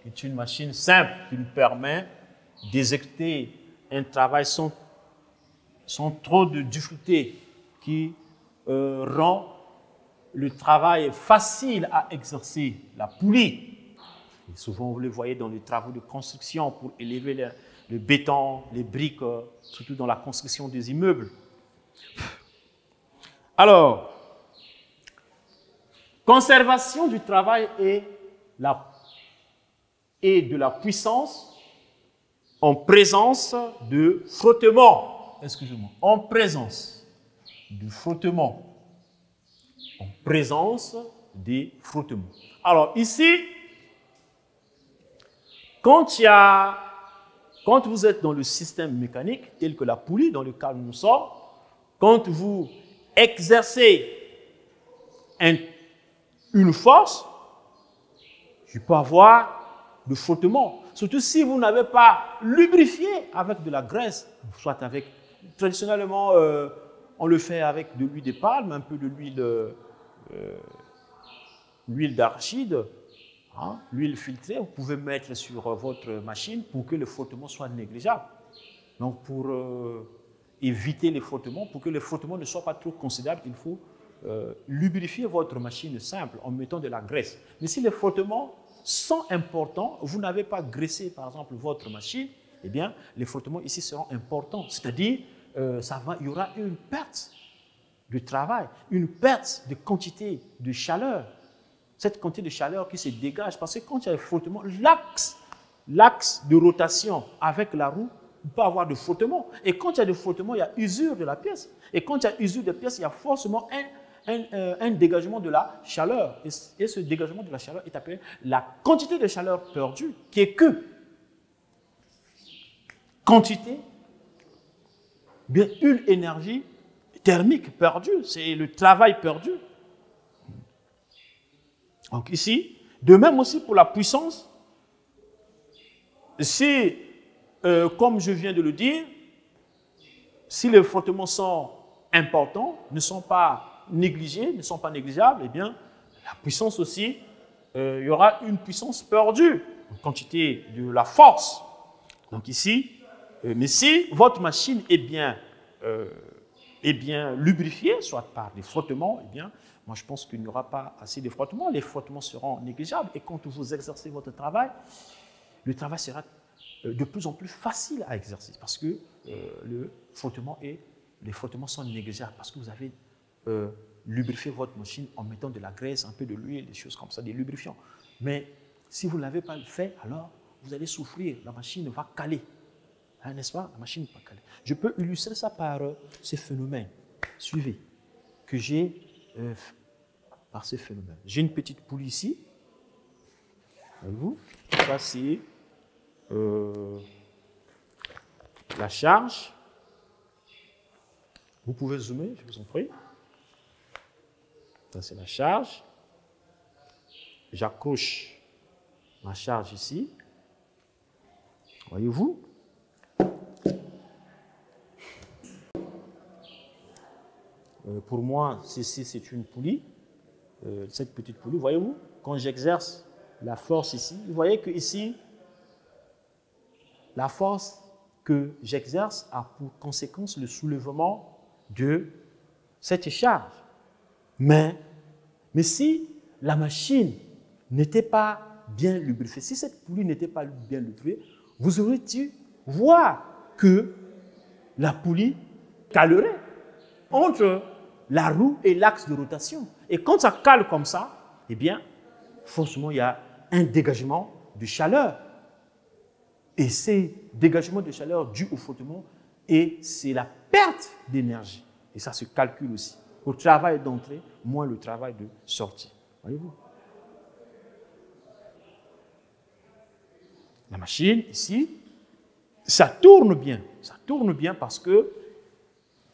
qui est une machine simple qui nous permet d'exécuter un travail sans trop de difficulté, qui rend le travail facile à exercer, la poulie. Et souvent, vous le voyez dans les travaux de construction pour élever le béton, les briques, surtout dans la construction des immeubles. Alors, conservation du travail et de la puissance en présence de frottement. Excusez-moi. En présence de frottement. En présence des frottements. Alors ici, quand vous êtes dans le système mécanique, tel que la poulie dans lequel nous sommes, quand vous exercez une force, je peux avoir de frottement. Surtout si vous n'avez pas lubrifié avec de la graisse, soit avec, traditionnellement, on le fait avec de l'huile de palme, un peu de l'huile d'arachide, hein, l'huile filtrée, vous pouvez mettre sur votre machine pour que le frottement soit négligeable. Donc pour éviter les frottements, pour que les frottements ne soient pas trop considérables, il faut lubrifier votre machine simple en mettant de la graisse. Mais si les frottements sont importants, vous n'avez pas graissé par exemple votre machine, eh bien les frottements ici seront importants. C'est-à-dire, il y aura une perte de travail, une perte de quantité de chaleur. Cette quantité de chaleur qui se dégage, parce que quand il y a des frottements, l'axe de rotation avec la roue, il peut avoir de frottements. Et quand il y a de frottements, il y a usure de la pièce. Et quand il y a usure de la pièce, il y a forcément un dégagement de la chaleur. Et ce dégagement de la chaleur est appelé la quantité de chaleur perdue, qui est que quantité, bien une énergie thermique perdue, c'est le travail perdu. Donc ici, de même aussi pour la puissance, si, comme je viens de le dire, si les frottements sont importants, ne sont pas négligés, ne sont pas négligeables, eh bien, la puissance aussi, il y aura une puissance perdue, en quantité de la force. Donc ici, mais si votre machine est bien lubrifiée, soit par des frottements, eh bien, moi je pense qu'il n'y aura pas assez de frottements, les frottements seront négligeables, et quand vous exercez votre travail, le travail sera de plus en plus facile à exercer, parce que les frottements sont négligeables, parce que vous avez lubrifié votre machine en mettant de la graisse, un peu de l'huile, des choses comme ça, des lubrifiants. Mais si vous ne l'avez pas fait, alors vous allez souffrir, la machine va caler. Hein, n'est-ce pas? La machine va caler. Je peux illustrer ça par ces phénomènes. Suivez, que j'ai par ces phénomènes. J'ai une petite poulie ici. Voyez-vous? Ça, c'est la charge. Vous pouvez zoomer, je vous en prie. Ça, c'est la charge. J'accroche ma charge ici. Voyez-vous? Pour moi, ceci, c'est une poulie. Cette petite poulie, voyez-vous? Quand j'exerce la force ici, vous voyez que ici, la force que j'exerce a pour conséquence le soulèvement de cette charge. Mais si la machine n'était pas bien lubrifiée, si cette poulie n'était pas bien lubrifiée, vous auriez dû voir que la poulie calerait entre la roue et l'axe de rotation. Et quand ça cale comme ça, eh bien, forcément, il y a un dégagement de chaleur. Et ces dégagements de chaleur dus au frottement, et c'est la perte d'énergie. Et ça se calcule aussi. Au travail d'entrée, moins le travail de sortie. Voyez-vous? La machine, ici, ça tourne bien. Ça tourne bien parce que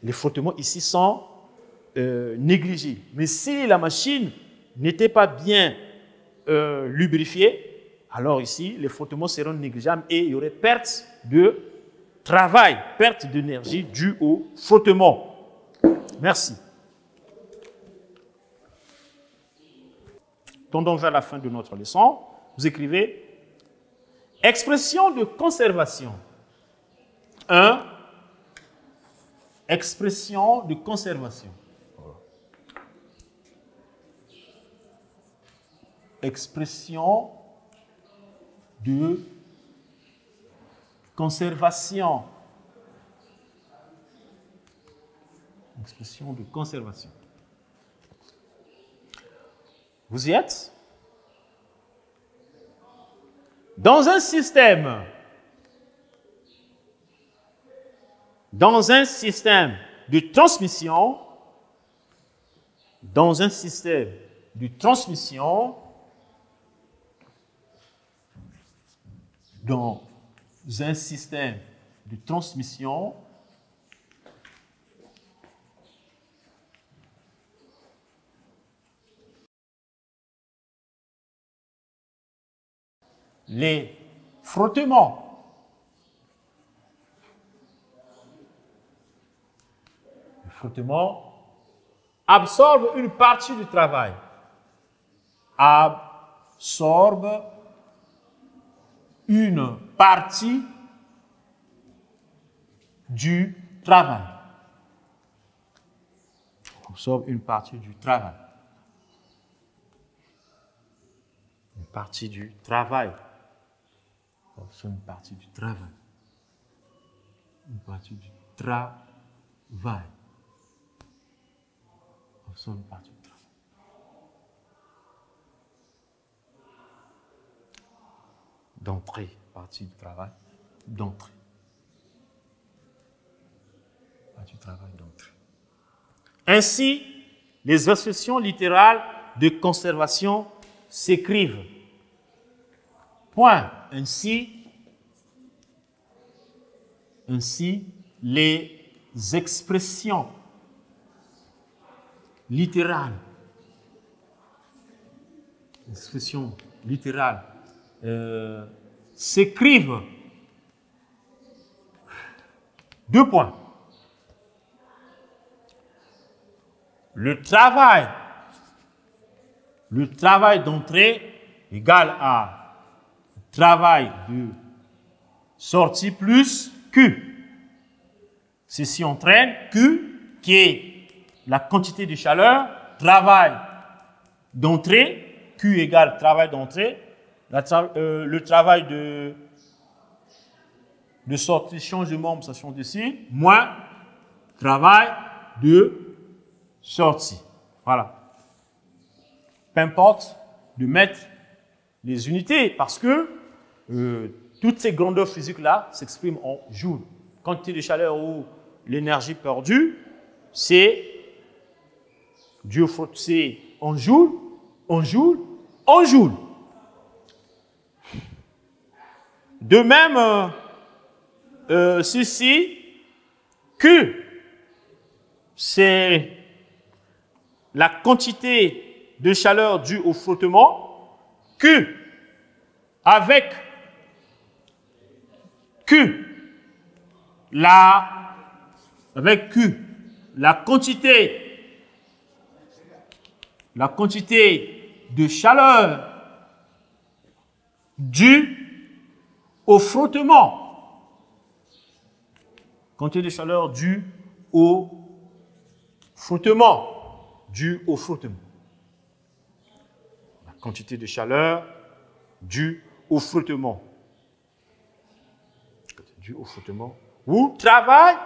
les frottements ici sont négligés. Mais si la machine n'était pas bien lubrifiée, alors ici, les frottements seront négligeables et il y aurait perte de travail, perte d'énergie due au frottement. Merci. Tendons vers la fin de notre leçon. Vous écrivez expression de conservation. 1. Expression de conservation. Expression de conservation. Expression de conservation. Vous y êtes? Dans un système de transmission, dans un système de transmission, les frottements absorbent une partie du travail. Absorbe une partie du travail. Absorbe une partie du travail. Une partie du travail. Absorbe une partie du travail. Une partie du travail. Absorbe une partie du travail. D'entrée, partie du travail, d'entrée. Partie du travail, d'entrée. Ainsi, les expressions littérales de conservation s'écrivent. Point. Ainsi, les expressions littérales, s'écrivent. 2 points. Le travail d'entrée égale à travail de sortie plus Q. Ceci entraîne Q, qui est la quantité de chaleur, travail d'entrée, Q égale travail d'entrée, le travail de sortie, changement, ça change de signe, moins travail de sortie. Voilà. Peu importe de mettre les unités, parce que toutes ces grandeurs physiques-là s'expriment en joules. Quantité de chaleur ou l'énergie perdue, c'est en joules, en joules, en joules. De même, ceci, Q, c'est la quantité de chaleur due au frottement. Q, avec Q, la quantité de chaleur due au frottement. Quantité de chaleur due au frottement. Due au frottement. La quantité de chaleur due au frottement. Due au frottement. Ou travail,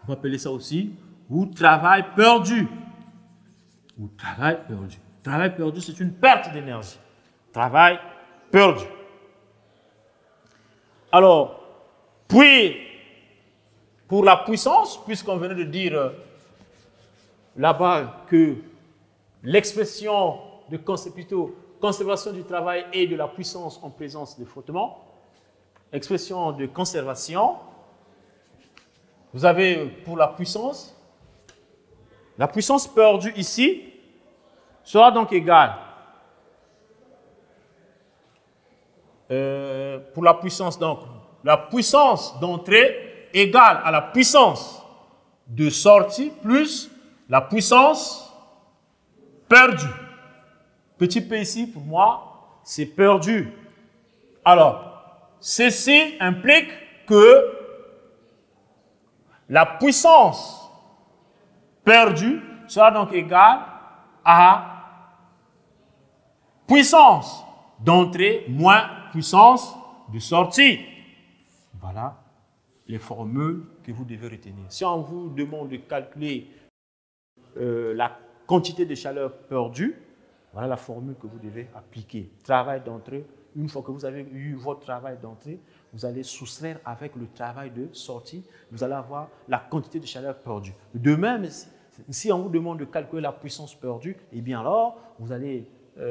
on va appeler ça aussi, ou travail perdu. Ou travail perdu. Travail perdu, c'est une perte d'énergie. Travail perdu. Alors, puis, pour la puissance, puisqu'on venait de dire là-bas que l'expression de conservation du travail et de la puissance en présence de frottement, expression de conservation. Vous avez pour la puissance perdue ici sera donc égale pour la puissance, donc la puissance d'entrée égale à la puissance de sortie plus la puissance perdue. Petit p ici, pour moi, c'est perdu. Alors, ceci implique que la puissance perdue sera donc égale à puissance d'entrée moins puissance de sortie. Voilà les formules que vous devez retenir. Si on vous demande de calculer la quantité de chaleur perdue, voilà la formule que vous devez appliquer. Travail d'entrée, une fois que vous avez eu votre travail d'entrée, vous allez soustraire avec le travail de sortie, vous allez avoir la quantité de chaleur perdue. De même, si on vous demande de calculer la puissance perdue, eh bien alors, vous allez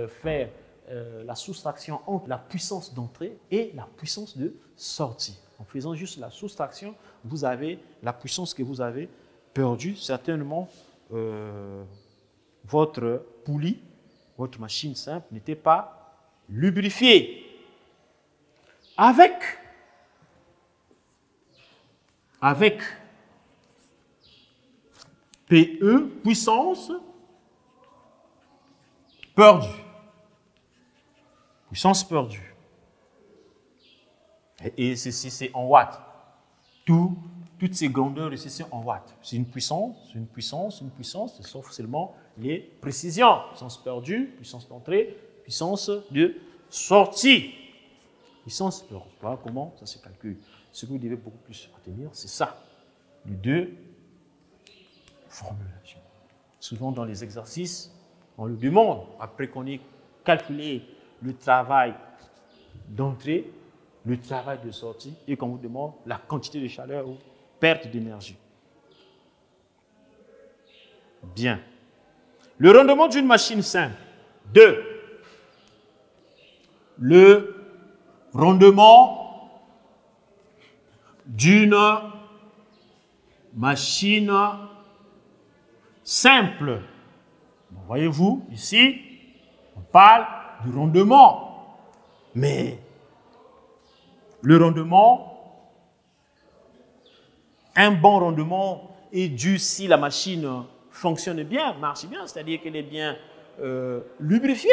faire la soustraction entre la puissance d'entrée et la puissance de sortie. En faisant juste la soustraction, vous avez la puissance que vous avez perdue. Certainement, votre poulie, votre machine simple n'était pas lubrifiée. Avec PE, puissance perdue. Puissance perdue. Et ceci, c'est en watts. Toutes ces grandeurs ici, c'est en watts. C'est une puissance, sauf seulement les précisions. Puissance perdue, puissance d'entrée, puissance de sortie. Puissance perdue. Voilà comment ça se calcule. Ce que vous devez beaucoup plus retenir, c'est ça. Les deux formulations. Souvent dans les exercices, on le demande, après qu'on ait calculé le travail d'entrée, le travail de sortie, et qu'on vous demande la quantité de chaleur ou perte d'énergie. Bien. Le rendement d'une machine simple. 2. Le rendement d'une machine simple. Voyez-vous, ici, on parle du rendement. Mais le rendement, un bon rendement est dû si la machine fonctionne bien, marche bien, c'est-à-dire qu'elle est bien lubrifiée.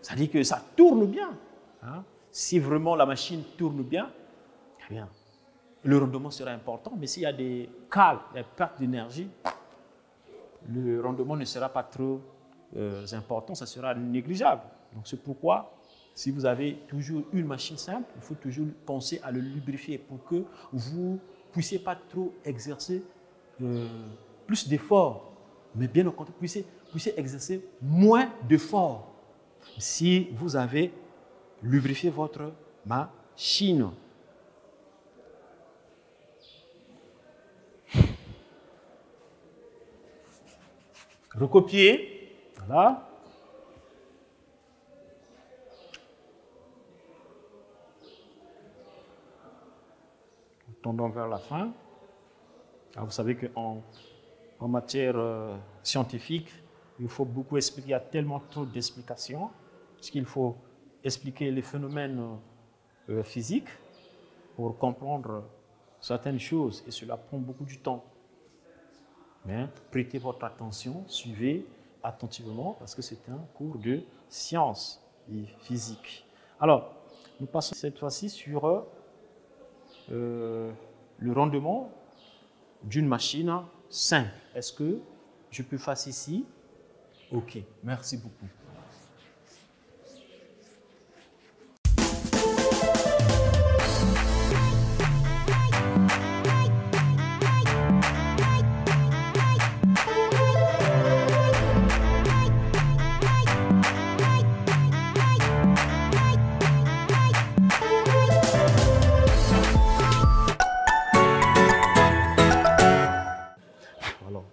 C'est-à-dire que ça tourne bien. Hein? Si vraiment la machine tourne bien, eh bien, le rendement sera important. Mais s'il y a des cales, des pertes d'énergie, le rendement ne sera pas trop important, ça sera négligeable. Donc c'est pourquoi, si vous avez toujours une machine simple, il faut toujours penser à le lubrifier pour que vous ne puissiez pas trop exercer plus d'efforts, mais bien au contraire, puissiez exercer moins d'efforts si vous avez lubrifié votre machine. Recopier, voilà. Tendons vers la fin. Alors, vous savez qu'en matière scientifique, il faut beaucoup expliquer, il y a tellement trop d'explications, parce qu'il faut expliquer les phénomènes physiques pour comprendre certaines choses, et cela prend beaucoup de temps. Mais prêtez votre attention, suivez attentivement, parce que c'est un cours de sciences et physique. Alors, nous passons cette fois-ci sur le rendement d'une machine simple. Est-ce que je peux faire ici? Ok, merci beaucoup.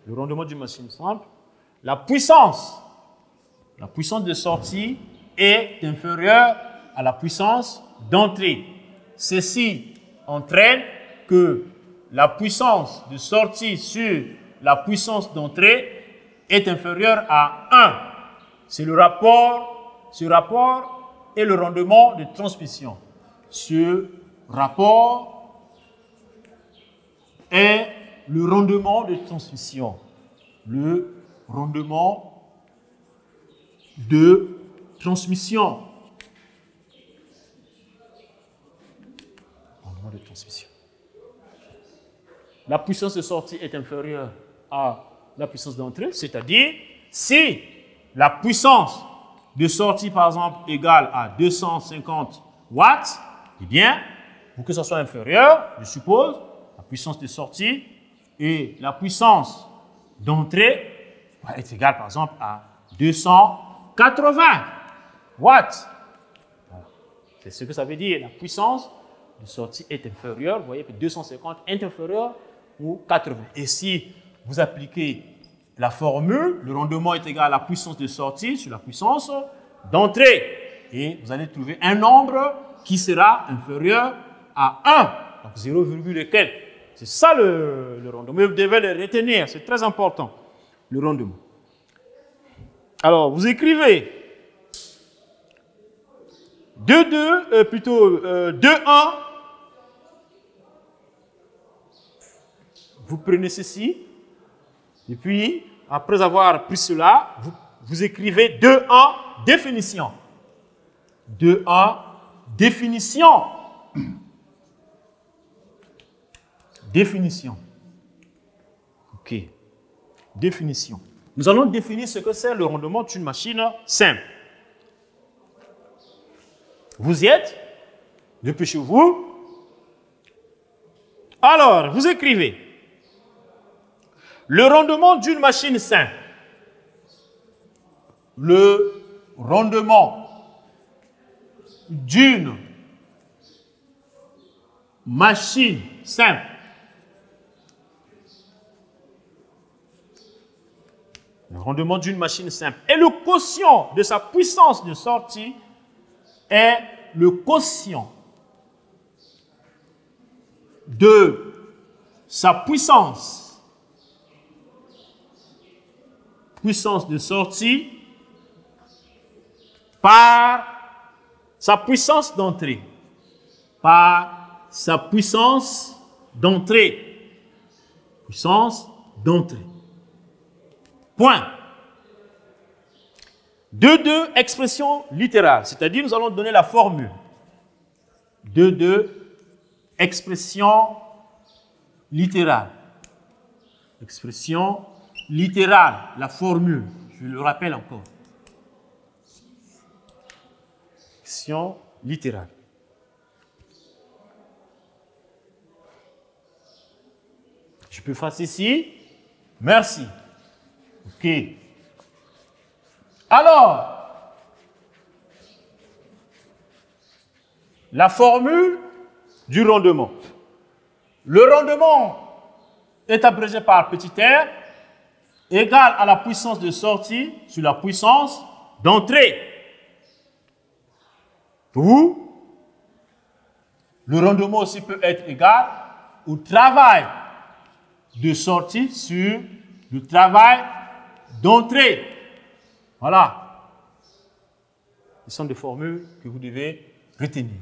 Le rendement d'une machine simple, la puissance de sortie est inférieure à la puissance d'entrée. ceci entraîne que la puissance de sortie sur la puissance d'entrée est inférieure à 1. C'est le rapport, ce rapport est le rendement de transmission. Ce rapport est le rendement de transmission. Le rendement de transmission. Rendement de transmission. La puissance de sortie est inférieure à la puissance d'entrée, c'est-à-dire si la puissance de sortie, par exemple, égale à 250 watts, eh bien, pour que ça soit inférieur, je suppose, la puissance de sortie et la puissance d'entrée va être égale, par exemple, à 280 watts. Voilà. C'est ce que ça veut dire. La puissance de sortie est inférieure. Vous voyez que 250 est inférieur ou 80. Et si vous appliquez la formule, le rendement est égal à la puissance de sortie sur la puissance d'entrée. Et vous allez trouver un nombre qui sera inférieur à 1. Donc 0, quelques. C'est ça le rendement. Mais vous devez le retenir, c'est très important, le rendement. Alors, vous écrivez 2,1. Vous prenez ceci, et puis, après avoir pris cela, vous écrivez 2,1 définition. 2,1 définition. Définition. OK. Définition. Nous allons définir ce que c'est le rendement d'une machine simple. Vous y êtes? Dépêchez-vous. Alors, vous écrivez le rendement d'une machine simple. Le rendement d'une machine simple. Le rendement d'une machine simple. Et le quotient de sa puissance de sortie est le quotient de sa puissance de sortie par sa puissance d'entrée. Par sa puissance d'entrée. Puissance d'entrée. Point. 2,2 expression littérale, c'est-à-dire nous allons donner la formule. 2,2 expression littérale. Expression littérale, la formule, je le rappelle encore. Expression littérale. Je peux faire ceci. Merci. OK. Alors, la formule du rendement. Le rendement est abrégé par petit r égale à la puissance de sortie sur la puissance d'entrée. Ou le rendement aussi peut être égal au travail de sortie sur le travail d'entrée. Voilà. Ce sont des formules que vous devez retenir.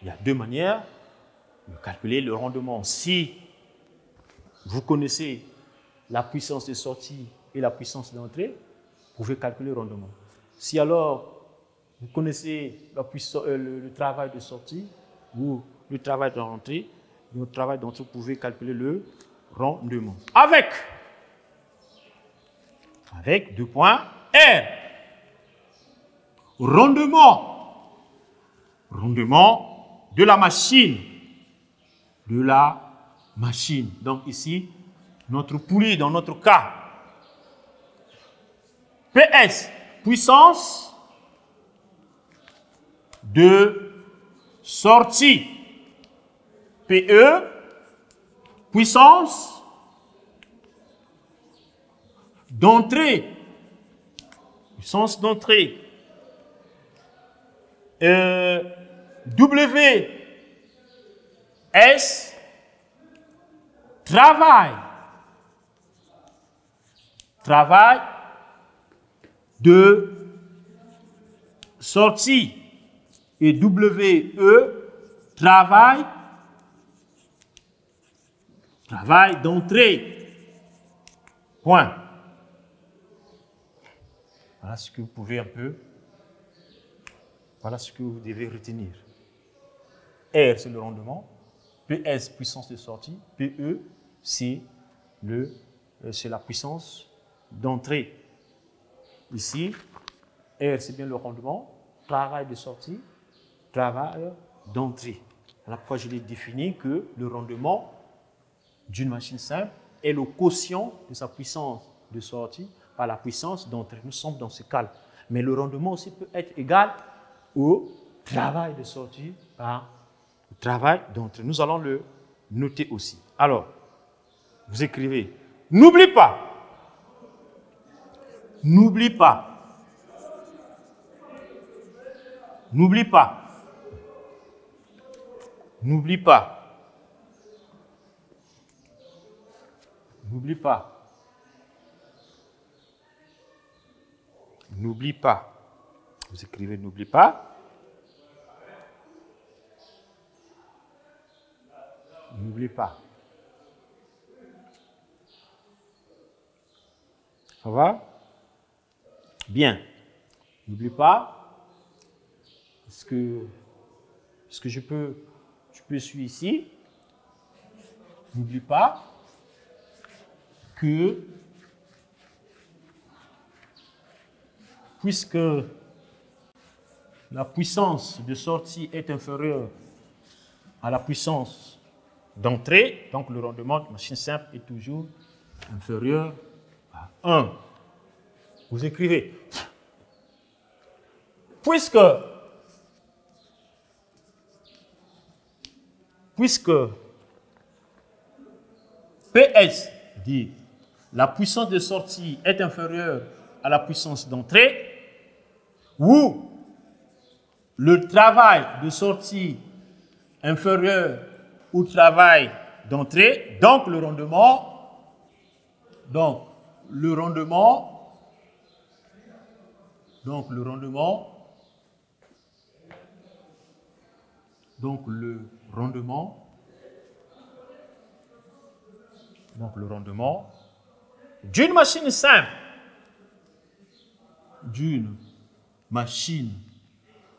Il y a deux manières de calculer le rendement. Si vous connaissez la puissance de sortie et la puissance d'entrée, vous pouvez calculer le rendement. Si alors vous connaissez le travail de sortie ou le travail d'entrée, vous pouvez calculer le rendement. Avec 2 points R. Rendement de la machine. Donc ici, notre poulie dans notre cas. PS, puissance de sortie. PE, puissance d'entrée. puissance d'entrée. W, S, travail. Travail de sortie. Et W, E, travail d'entrée. Point. Voilà ce que vous pouvez un peu. Voilà ce que vous devez retenir. R, c'est le rendement. PS, puissance de sortie. PE, c'est la puissance d'entrée. Ici, R, c'est bien le rendement. Travail de sortie, travail d'entrée. Voilà pourquoi je l'ai défini que le rendement d'une machine simple est le quotient de sa puissance de sortie par la puissance d'entrée. Nous sommes dans ce cas-là. Mais le rendement aussi peut être égal au travail de sortie par le travail d'entrée. Nous allons le noter aussi. Alors, vous écrivez, n'oublie pas, n'oublie pas, n'oublie pas, n'oublie pas, n'oublie pas, n'oublie pas. Vous écrivez n'oublie pas. N'oublie pas. Ça va? Bien. N'oublie pas. Est-ce que je peux suivre ici? N'oublie pas que puisque la puissance de sortie est inférieure à la puissance d'entrée, donc le rendement de machine simple est toujours inférieur à 1. Vous écrivez, puisque PS dit la puissance de sortie est inférieure à la puissance d'entrée, ou le travail de sortie inférieur au travail d'entrée, donc le rendement d'une machine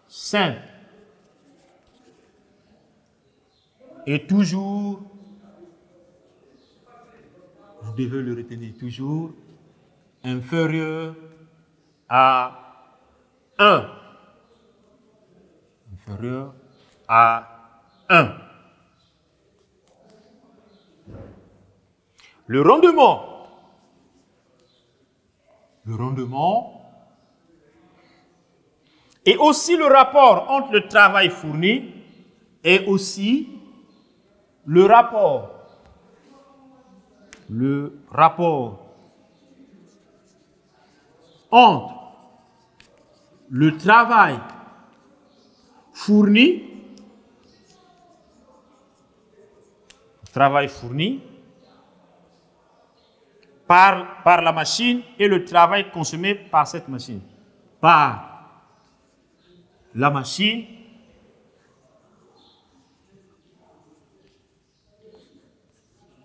simple, est toujours, vous devez le retenir, toujours inférieur à 1. Inférieur à 1. Le rendement et aussi le rapport entre le travail fourni et aussi le rapport entre le travail fourni par la machine et le travail consommé par cette machine. Par la machine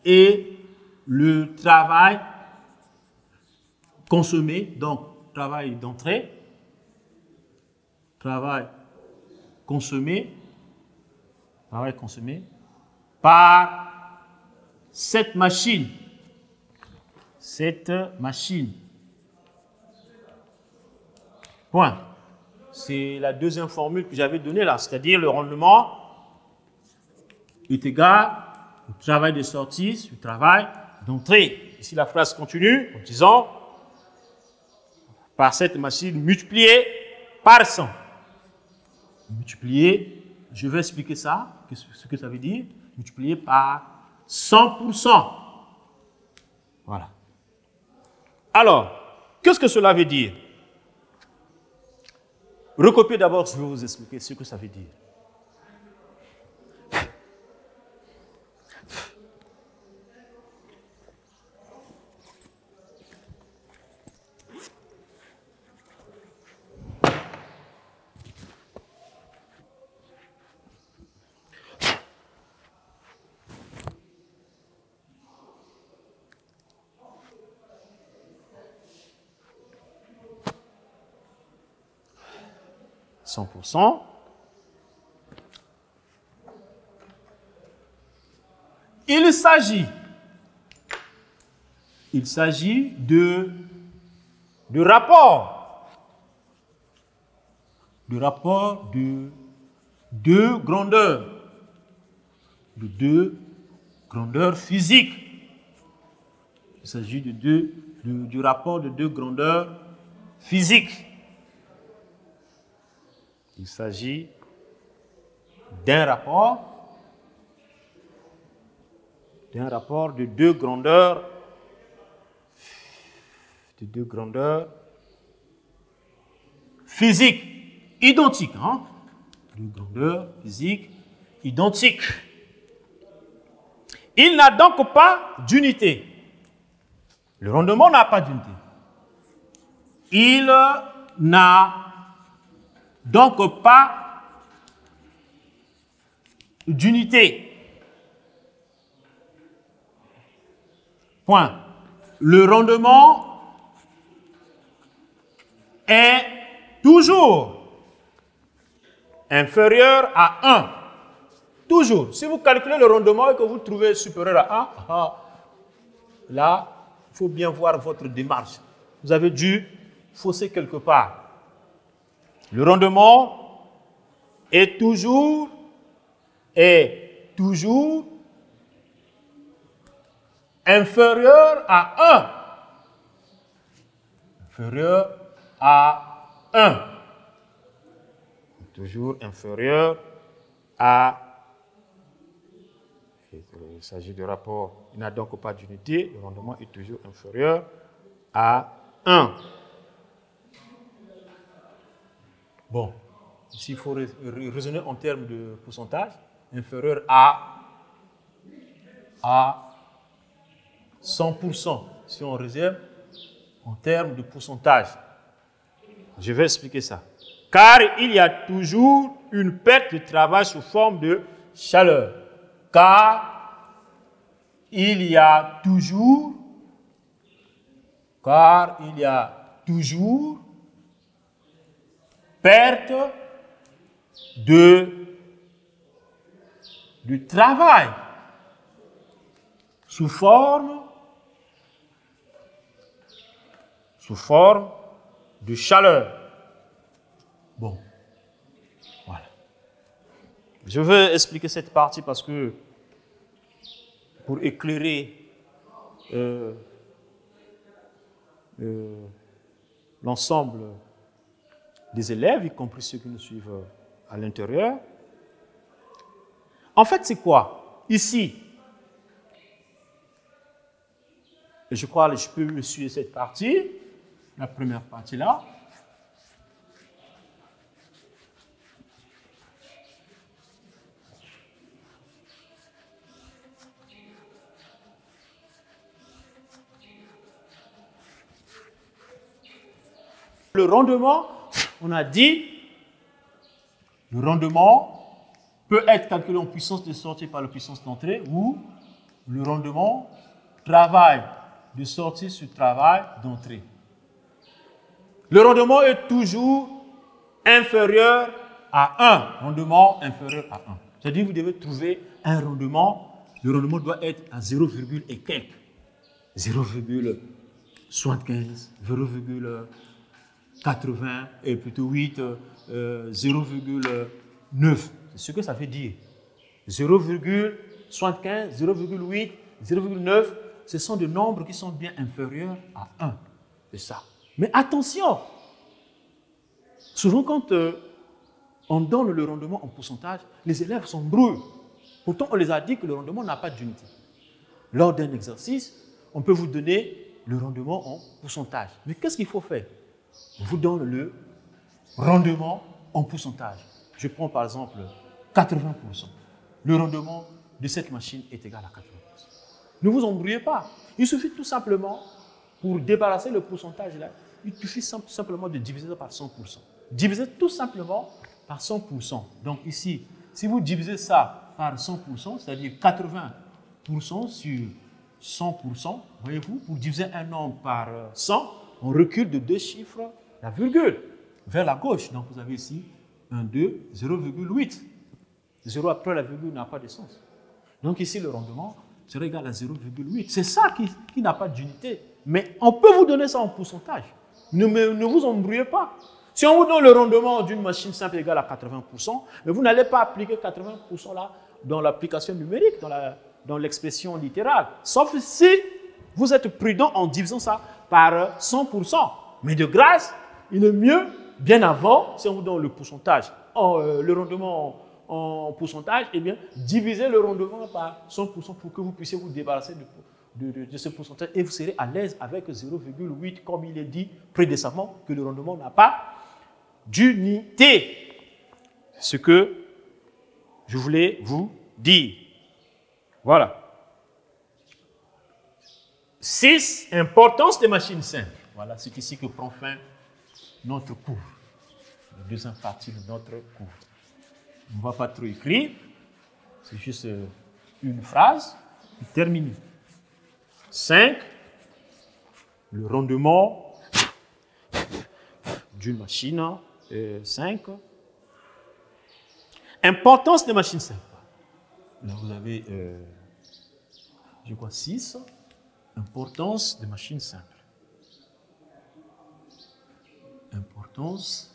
et le travail consommé, donc travail d'entrée, travail consommé par cette machine. Point. C'est la deuxième formule que j'avais donnée là, c'est-à-dire le rendement est égal au travail de sortie, au travail d'entrée. Ici, la phrase continue en disant par cette machine multipliée par 100. Multiplié, je vais expliquer ça, ce que ça veut dire, multiplié par 100%. Voilà. Alors, qu'est-ce que cela veut dire? Recopiez d'abord, je vais vous expliquer ce que ça veut dire. Il s'agit de rapport de deux grandeurs, physiques. Il s'agit du rapport de deux grandeurs physiques. Il s'agit d'un rapport de deux grandeurs physiques identiques. Deux grandeurs physiques identiques. Il n'a donc pas d'unité. Le rondement n'a pas d'unité. Il n'a donc pas d'unité. Point. Le rendement est toujours inférieur à 1. Toujours. Si vous calculez le rendement et que vous trouvez supérieur à 1, là, il faut bien voir votre démarche. Vous avez dû fausser quelque part. Le rendement est toujours inférieur à 1. Inférieur à 1. Toujours inférieur à... Il s'agit de rapport. Il n'a donc pas d'unité. Le rendement est toujours inférieur à 1. Bon, ici il faut raisonner en termes de pourcentage. Inférieur à 100%, si on réserve en termes de pourcentage. Je vais expliquer ça. Car il y a toujours une perte de travail sous forme de chaleur. Car il y a toujours perte de travail sous forme de chaleur. Bon, voilà. Je vais expliquer cette partie parce que pour éclairer l'ensemble des élèves, y compris ceux qui nous suivent à l'intérieur. En fait, c'est quoi? Ici, et je crois que je peux suivre cette partie, la première partie là. Le rendement, on a dit, le rendement peut être calculé en puissance de sortie par la puissance d'entrée ou le rendement travail de sortie sur travail d'entrée. Le rendement est toujours inférieur à 1. Rendement inférieur à 1. C'est-à-dire que vous devez trouver un rendement. Le rendement doit être à 0, et quelques. 0,75, 0,80 et plutôt 8, 0,9. C'est ce que ça veut dire. 0,75, 0,8, 0,9, ce sont des nombres qui sont bien inférieurs à 1. C'est ça. Mais attention, souvent quand on donne le rendement en pourcentage, les élèves sont brûlés. Pourtant, on les a dit que le rendement n'a pas d'unité. Lors d'un exercice, on peut vous donner le rendement en pourcentage. Mais qu'est-ce qu'il faut faire? On vous donne rendement en pourcentage. Je prends par exemple 80%. Le rendement de cette machine est égal à 80%. Ne vous embrouillez pas. Il suffit tout simplement, pour débarrasser le pourcentage là, il suffit simplement de diviser par 100%. Divisez tout simplement par 100%. Donc ici, si vous divisez ça par 100%, c'est-à-dire 80% sur 100%, voyez-vous, pour diviser un nombre par 100, on recule de 2 chiffres la virgule vers la gauche. Donc vous avez ici 1, 2, 0,8. 0 après la virgule n'a pas de sens. Donc ici, le rendement serait égal à 0,8. C'est ça qui n'a pas d'unité. Mais on peut vous donner ça en pourcentage. Ne vous embrouillez pas. Si on vous donne le rendement d'une machine simple égal à 80%, mais vous n'allez pas appliquer 80% là dans l'application numérique, dans l'expression littérale. Sauf si vous êtes prudent en divisant ça par 100%. Mais de grâce, il est mieux, bien avant, si on vous donne le pourcentage, le rendement en pourcentage, eh bien, divisez le rendement par 100% pour que vous puissiez vous débarrasser de ce pourcentage et vous serez à l'aise avec 0,8, comme il est dit précédemment, que le rendement n'a pas d'unité. Ce que je voulais vous dire. Voilà. 6. Importance des machines simples. Voilà, c'est ici que prend fin notre cours. La deuxième partie de notre cours. On ne va pas trop écrire. C'est juste une phrase qui termine. 5. Le rendement d'une machine. 5. Importance des machines simples. Là, vous avez, je crois, 6. Importance des machines simples. Importance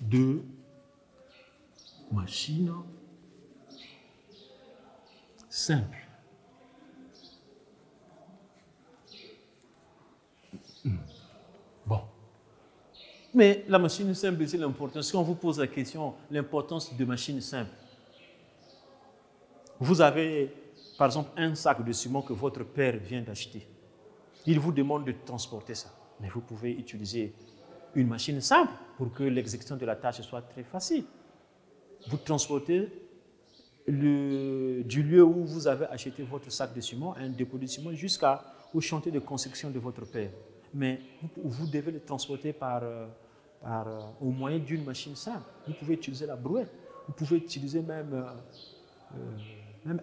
de machines simples. Bon. Mais la machine simple, c'est l'importance. Quand on vous pose la question, l'importance de machines simples, vous avez, par exemple, un sac de ciment que votre père vient d'acheter. Il vous demande de transporter ça. Mais vous pouvez utiliser une machine simple pour que l'exécution de la tâche soit très facile. Vous transportez du lieu où vous avez acheté votre sac de ciment, un dépôt de ciment, jusqu'au chantier de construction de votre père. Mais vous devez le transporter au moyen d'une machine simple. Vous pouvez utiliser la brouette. Vous pouvez utiliser même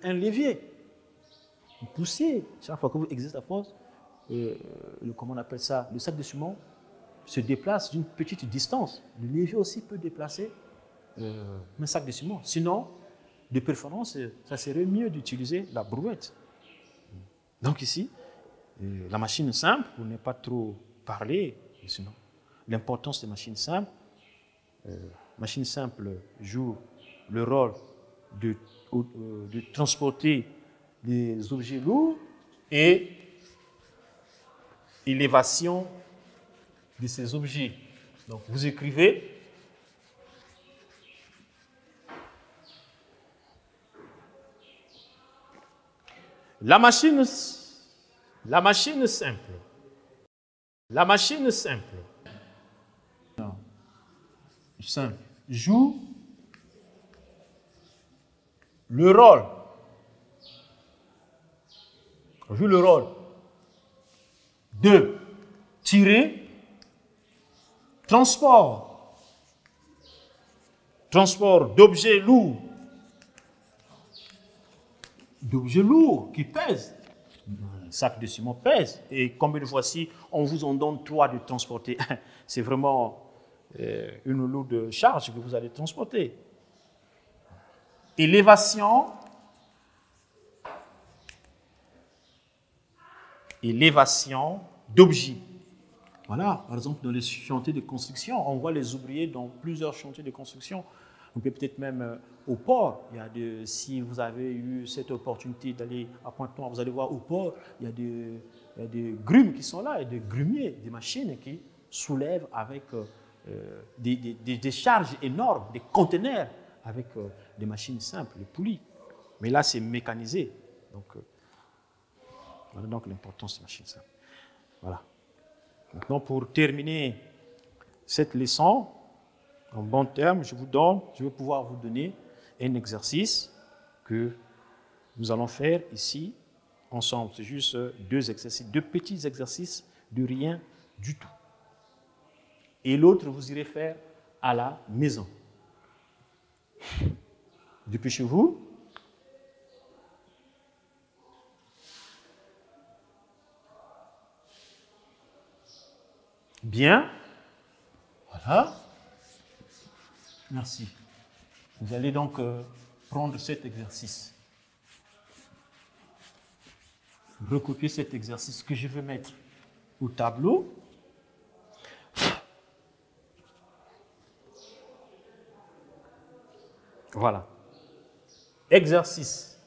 un levier. Vous poussez. Chaque fois que vous exercez la force, comment on appelle ça, le sac de ciment se déplace d'une petite distance. Le levier aussi peut déplacer un sac de ciment. Sinon, de préférence, ça serait mieux d'utiliser la brouette. Donc ici, la machine simple, pour ne pas trop parler, sinon, l'importance des machines simples. Machine simple joue le rôle de transporter les objets lourds et l'élévation de ces objets. Donc vous écrivez la machine simple. La machine simple. Non. Simple. Joue le rôle. De tirer, transport d'objets lourds. D'objets lourds qui pèsent. Un sac de ciment pèse. Et combien de fois si on vous en donne 3 de transporter, c'est vraiment une lourde charge que vous allez transporter. Élévation d'objets. Voilà, par exemple, dans les chantiers de construction, on voit les ouvriers dans plusieurs chantiers de construction. On peut peut-être même au port. Si vous avez eu cette opportunité d'aller à Pointe-Noire, vous allez voir au port, il y a des grumes qui sont là, et des grumiers, des machines qui soulèvent avec des charges énormes, des conteneurs avec des machines simples, des poulies. Mais là, c'est mécanisé. Donc, voilà donc l'importance des machines simples. Voilà. Maintenant, pour terminer cette leçon, en bon terme, je vais pouvoir vous donner un exercice que nous allons faire ici, ensemble. C'est juste 2 exercices, 2 petits exercices de rien du tout. Et l'autre, vous irez faire à la maison. Dépêchez-vous. Bien. Voilà. Merci. Vous allez donc prendre cet exercice. Recopier cet exercice que je vais mettre au tableau. Voilà. Exercice.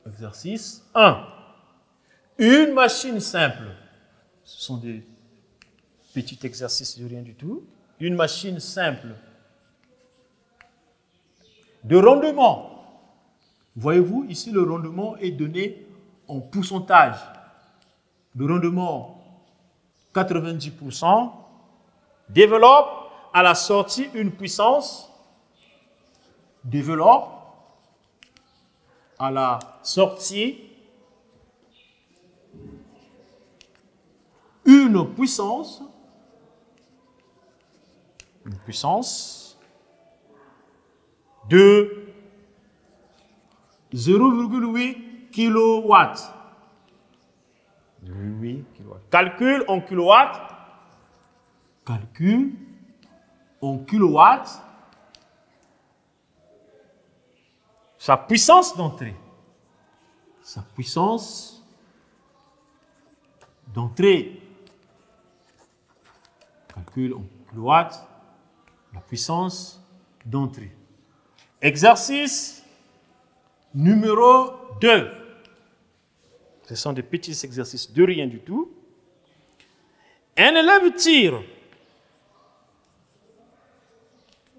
Exercice 1. Une machine simple. Ce sont des petits exercices de rien du tout. Une machine simple de rendement. Voyez-vous, ici, le rendement est donné en pourcentage. Le rendement, 90%, développe à la sortie une puissance, développe à la sortie une puissance de 0,8 kW. 8 kW. Calcul en kilowatts. Calcul en kilowatts. Sa puissance d'entrée. Sa puissance d'entrée. Calcul en kilowatts. La puissance d'entrée. Exercice numéro 2. Ce sont des petits exercices de rien du tout. Un élève tire.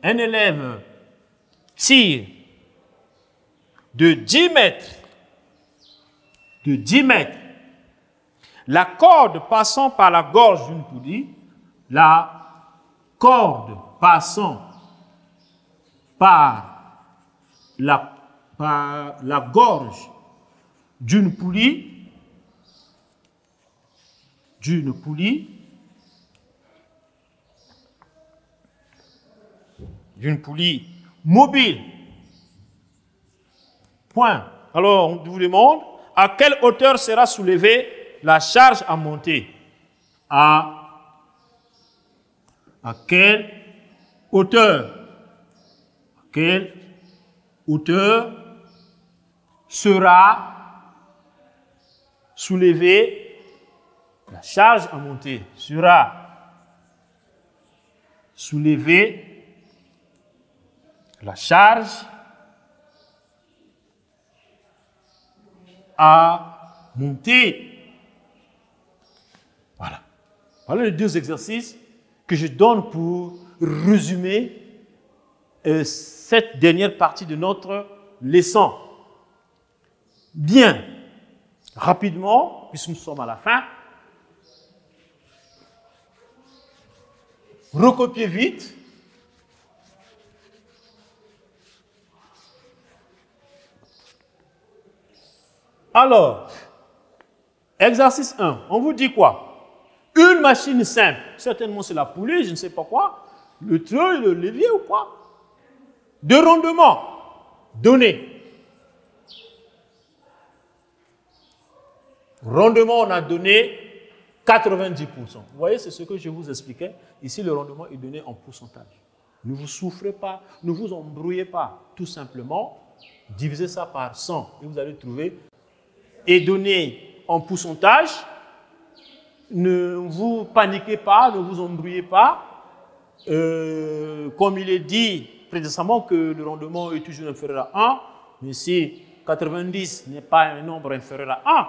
Un élève tire de 10 mètres. De 10 mètres. La corde passant par la gorge d'une poulie. La corde passant par la gorge d'une poulie mobile. Point. Alors, on vous demande à quelle hauteur sera soulevée la charge à monter. À quelle hauteur sera soulevée la charge à monter? Sera soulevée la charge à monter. Voilà. Voilà les 2 exercices que je donne pour résumer cette dernière partie de notre leçon. Bien, rapidement, puisque nous sommes à la fin, recopiez vite. Alors, exercice 1, on vous dit quoi? Une machine simple, certainement c'est la poulie, je ne sais pas quoi, le treu, le levier ou quoi, de rendement donné. Rendement, on a donné 90%. Vous voyez, c'est ce que je vous expliquais. Ici, le rendement est donné en pourcentage. Ne vous souffrez pas, ne vous embrouillez pas. Tout simplement, divisez ça par 100 et vous allez trouver. Et donné en pourcentage, ne vous paniquez pas, ne vous embrouillez pas. Comme il est dit précédemment que le rendement est toujours inférieur à 1, mais si 90 n'est pas un nombre inférieur à 1,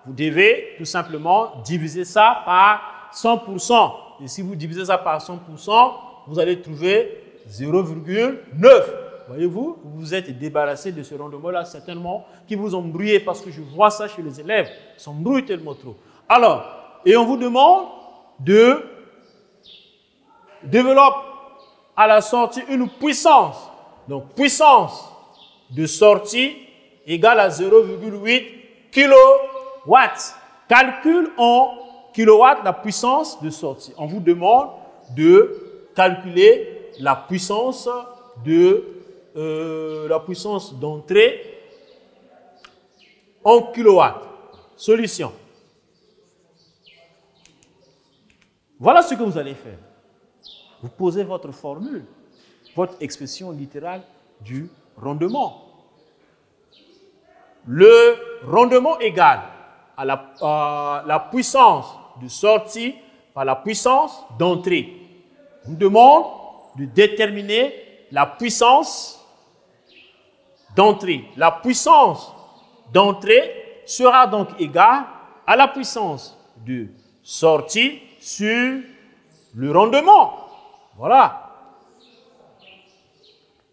vous devez tout simplement diviser ça par 100%. Et si vous divisez ça par 100%, vous allez trouver 0,9. Voyez-vous, vous vous êtes débarrassé de ce rendement-là, certainement, qui vous embrouille, parce que je vois ça chez les élèves. Ils s'embrouillent tellement trop. Alors, et on vous demande développe à la sortie une puissance. Donc, puissance de sortie égale à 0,8 kW. Calcule en kilowatts la puissance de sortie. On vous demande de calculer la puissance d'entrée en kilowatts. Solution. Voilà ce que vous allez faire. Vous posez votre formule, votre expression littérale du rendement. Le rendement égal à la puissance de sortie par la puissance d'entrée. On demande de déterminer la puissance d'entrée. La puissance d'entrée sera donc égale à la puissance de sortie sur le rendement. Voilà.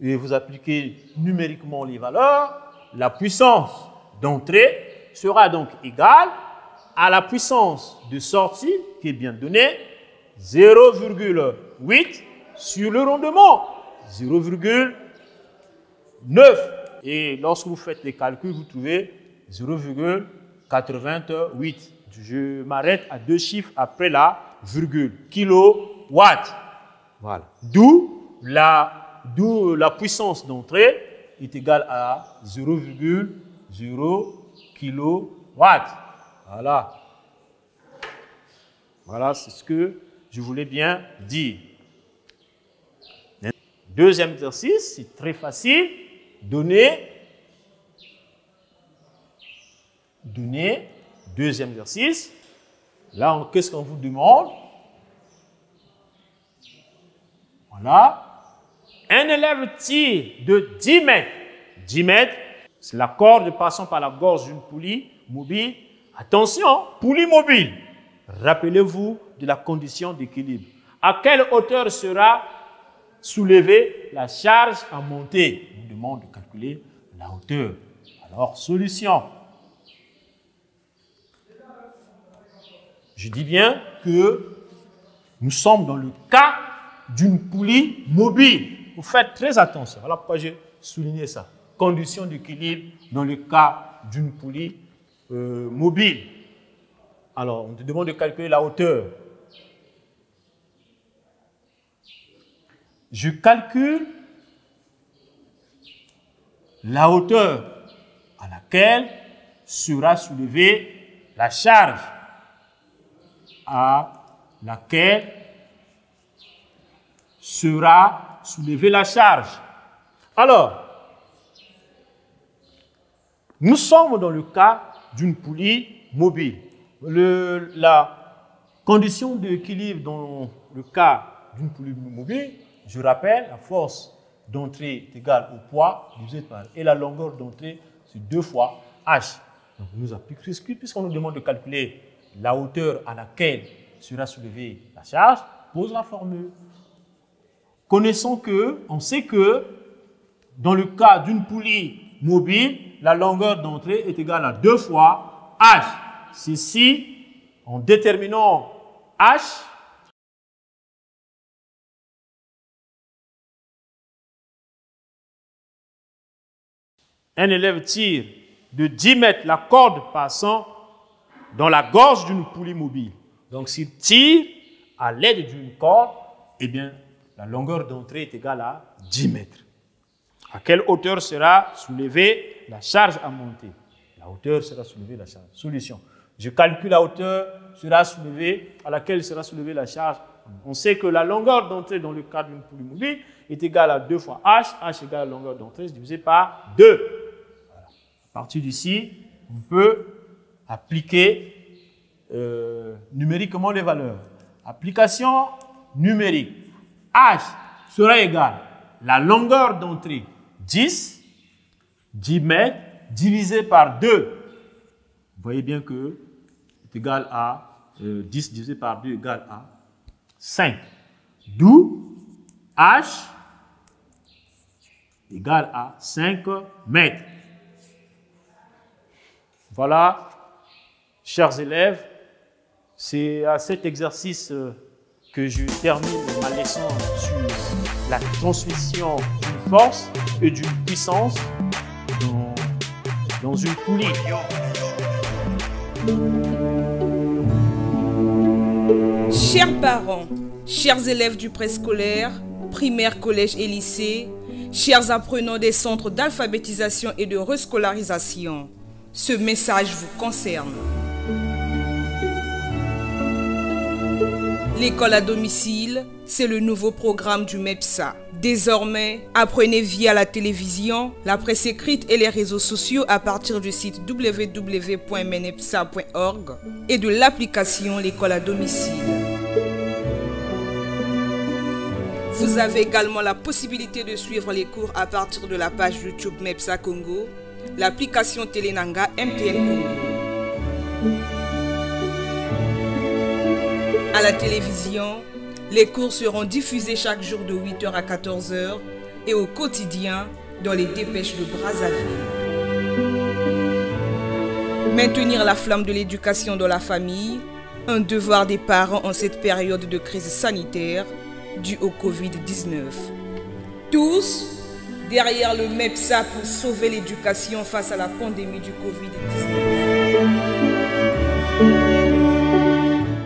Et vous appliquez numériquement les valeurs. La puissance d'entrée sera donc égale à la puissance de sortie qui est bien donnée, 0,8 sur le rendement, 0,9. Et lorsque vous faites les calculs, vous trouvez 0,88. Je m'arrête à 2 chiffres après la virgule. Kilowatt. Voilà. D'où la puissance d'entrée est égale à 0,0 kilowatt. Voilà. Voilà, c'est ce que je voulais bien dire. Deuxième exercice, c'est très facile. Donner. Deuxième exercice. Là, qu'est-ce qu'on vous demande? Voilà. Un élève tire de 10 mètres. 10 mètres, c'est la corde passant par la gorge d'une poulie mobile. Attention, poulie mobile. Rappelez-vous de la condition d'équilibre. À quelle hauteur sera soulevée la charge à monter? On nous demande de calculer la hauteur. Alors, solution. Je dis bien que nous sommes dans le cas d'une poulie mobile. Vous faites très attention. Voilà pourquoi j'ai souligné ça. Condition d'équilibre dans le cas d'une poulie mobile. Alors, on te demande de calculer la hauteur. Je calcule la hauteur à laquelle sera soulevée la charge à laquelle sera soulevée la charge. Alors, nous sommes dans le cas d'une poulie mobile. La condition d'équilibre dans le cas d'une poulie mobile, je rappelle, la force d'entrée est égale au poids divisé par et la longueur d'entrée, c'est 2 fois H. Donc, nous appliquons puisqu'on nous demande de calculer la hauteur à laquelle sera soulevée la charge, pose la formule. Connaissons que, on sait que dans le cas d'une poulie mobile, la longueur d'entrée est égale à 2 fois H. Ceci, en déterminant H, un élève tire de 10 mètres la corde passant dans la gorge d'une poulie mobile. Donc, s'il tire à l'aide d'une corde, eh bien, la longueur d'entrée est égale à 10 mètres. À quelle hauteur sera soulevée la charge à monter? La hauteur sera soulevée la charge. Solution. Je calcule la hauteur à laquelle sera soulevée la charge. On sait que la longueur d'entrée dans le cas d'une poulie mobile est égale à 2 fois H. H égale à la longueur d'entrée divisé par 2. Voilà. À partir d'ici, on peut appliquer numériquement les valeurs. Application numérique. H sera égal à la longueur d'entrée 10 mètres divisé par 2. Vous voyez bien que c'est égal à 10 divisé par 2 égale à 5. D'où H égale à 5 mètres. Voilà, chers élèves, C'est à cet exercice que je termine ma leçon sur la transmission d'une force et d'une puissance dans une poulie. Chers parents, chers élèves du préscolaire, primaire, collège et lycée, chers apprenants des centres d'alphabétisation et de rescolarisation, ce message vous concerne. L'école à domicile, c'est le nouveau programme du MEPSA. Désormais, apprenez via la télévision, la presse écrite et les réseaux sociaux à partir du site www.menepsa.org et de l'application L'école à domicile. Vous avez également la possibilité de suivre les cours à partir de la page YouTube MEPSA Congo, l'application Télénanga MTN Congo. À la télévision, les cours seront diffusés chaque jour de 8h à 14h et au quotidien dans les dépêches de Brazzaville. Maintenir la flamme de l'éducation dans la famille, un devoir des parents en cette période de crise sanitaire due au Covid-19. Tous derrière le MEPSA pour sauver l'éducation face à la pandémie du Covid-19.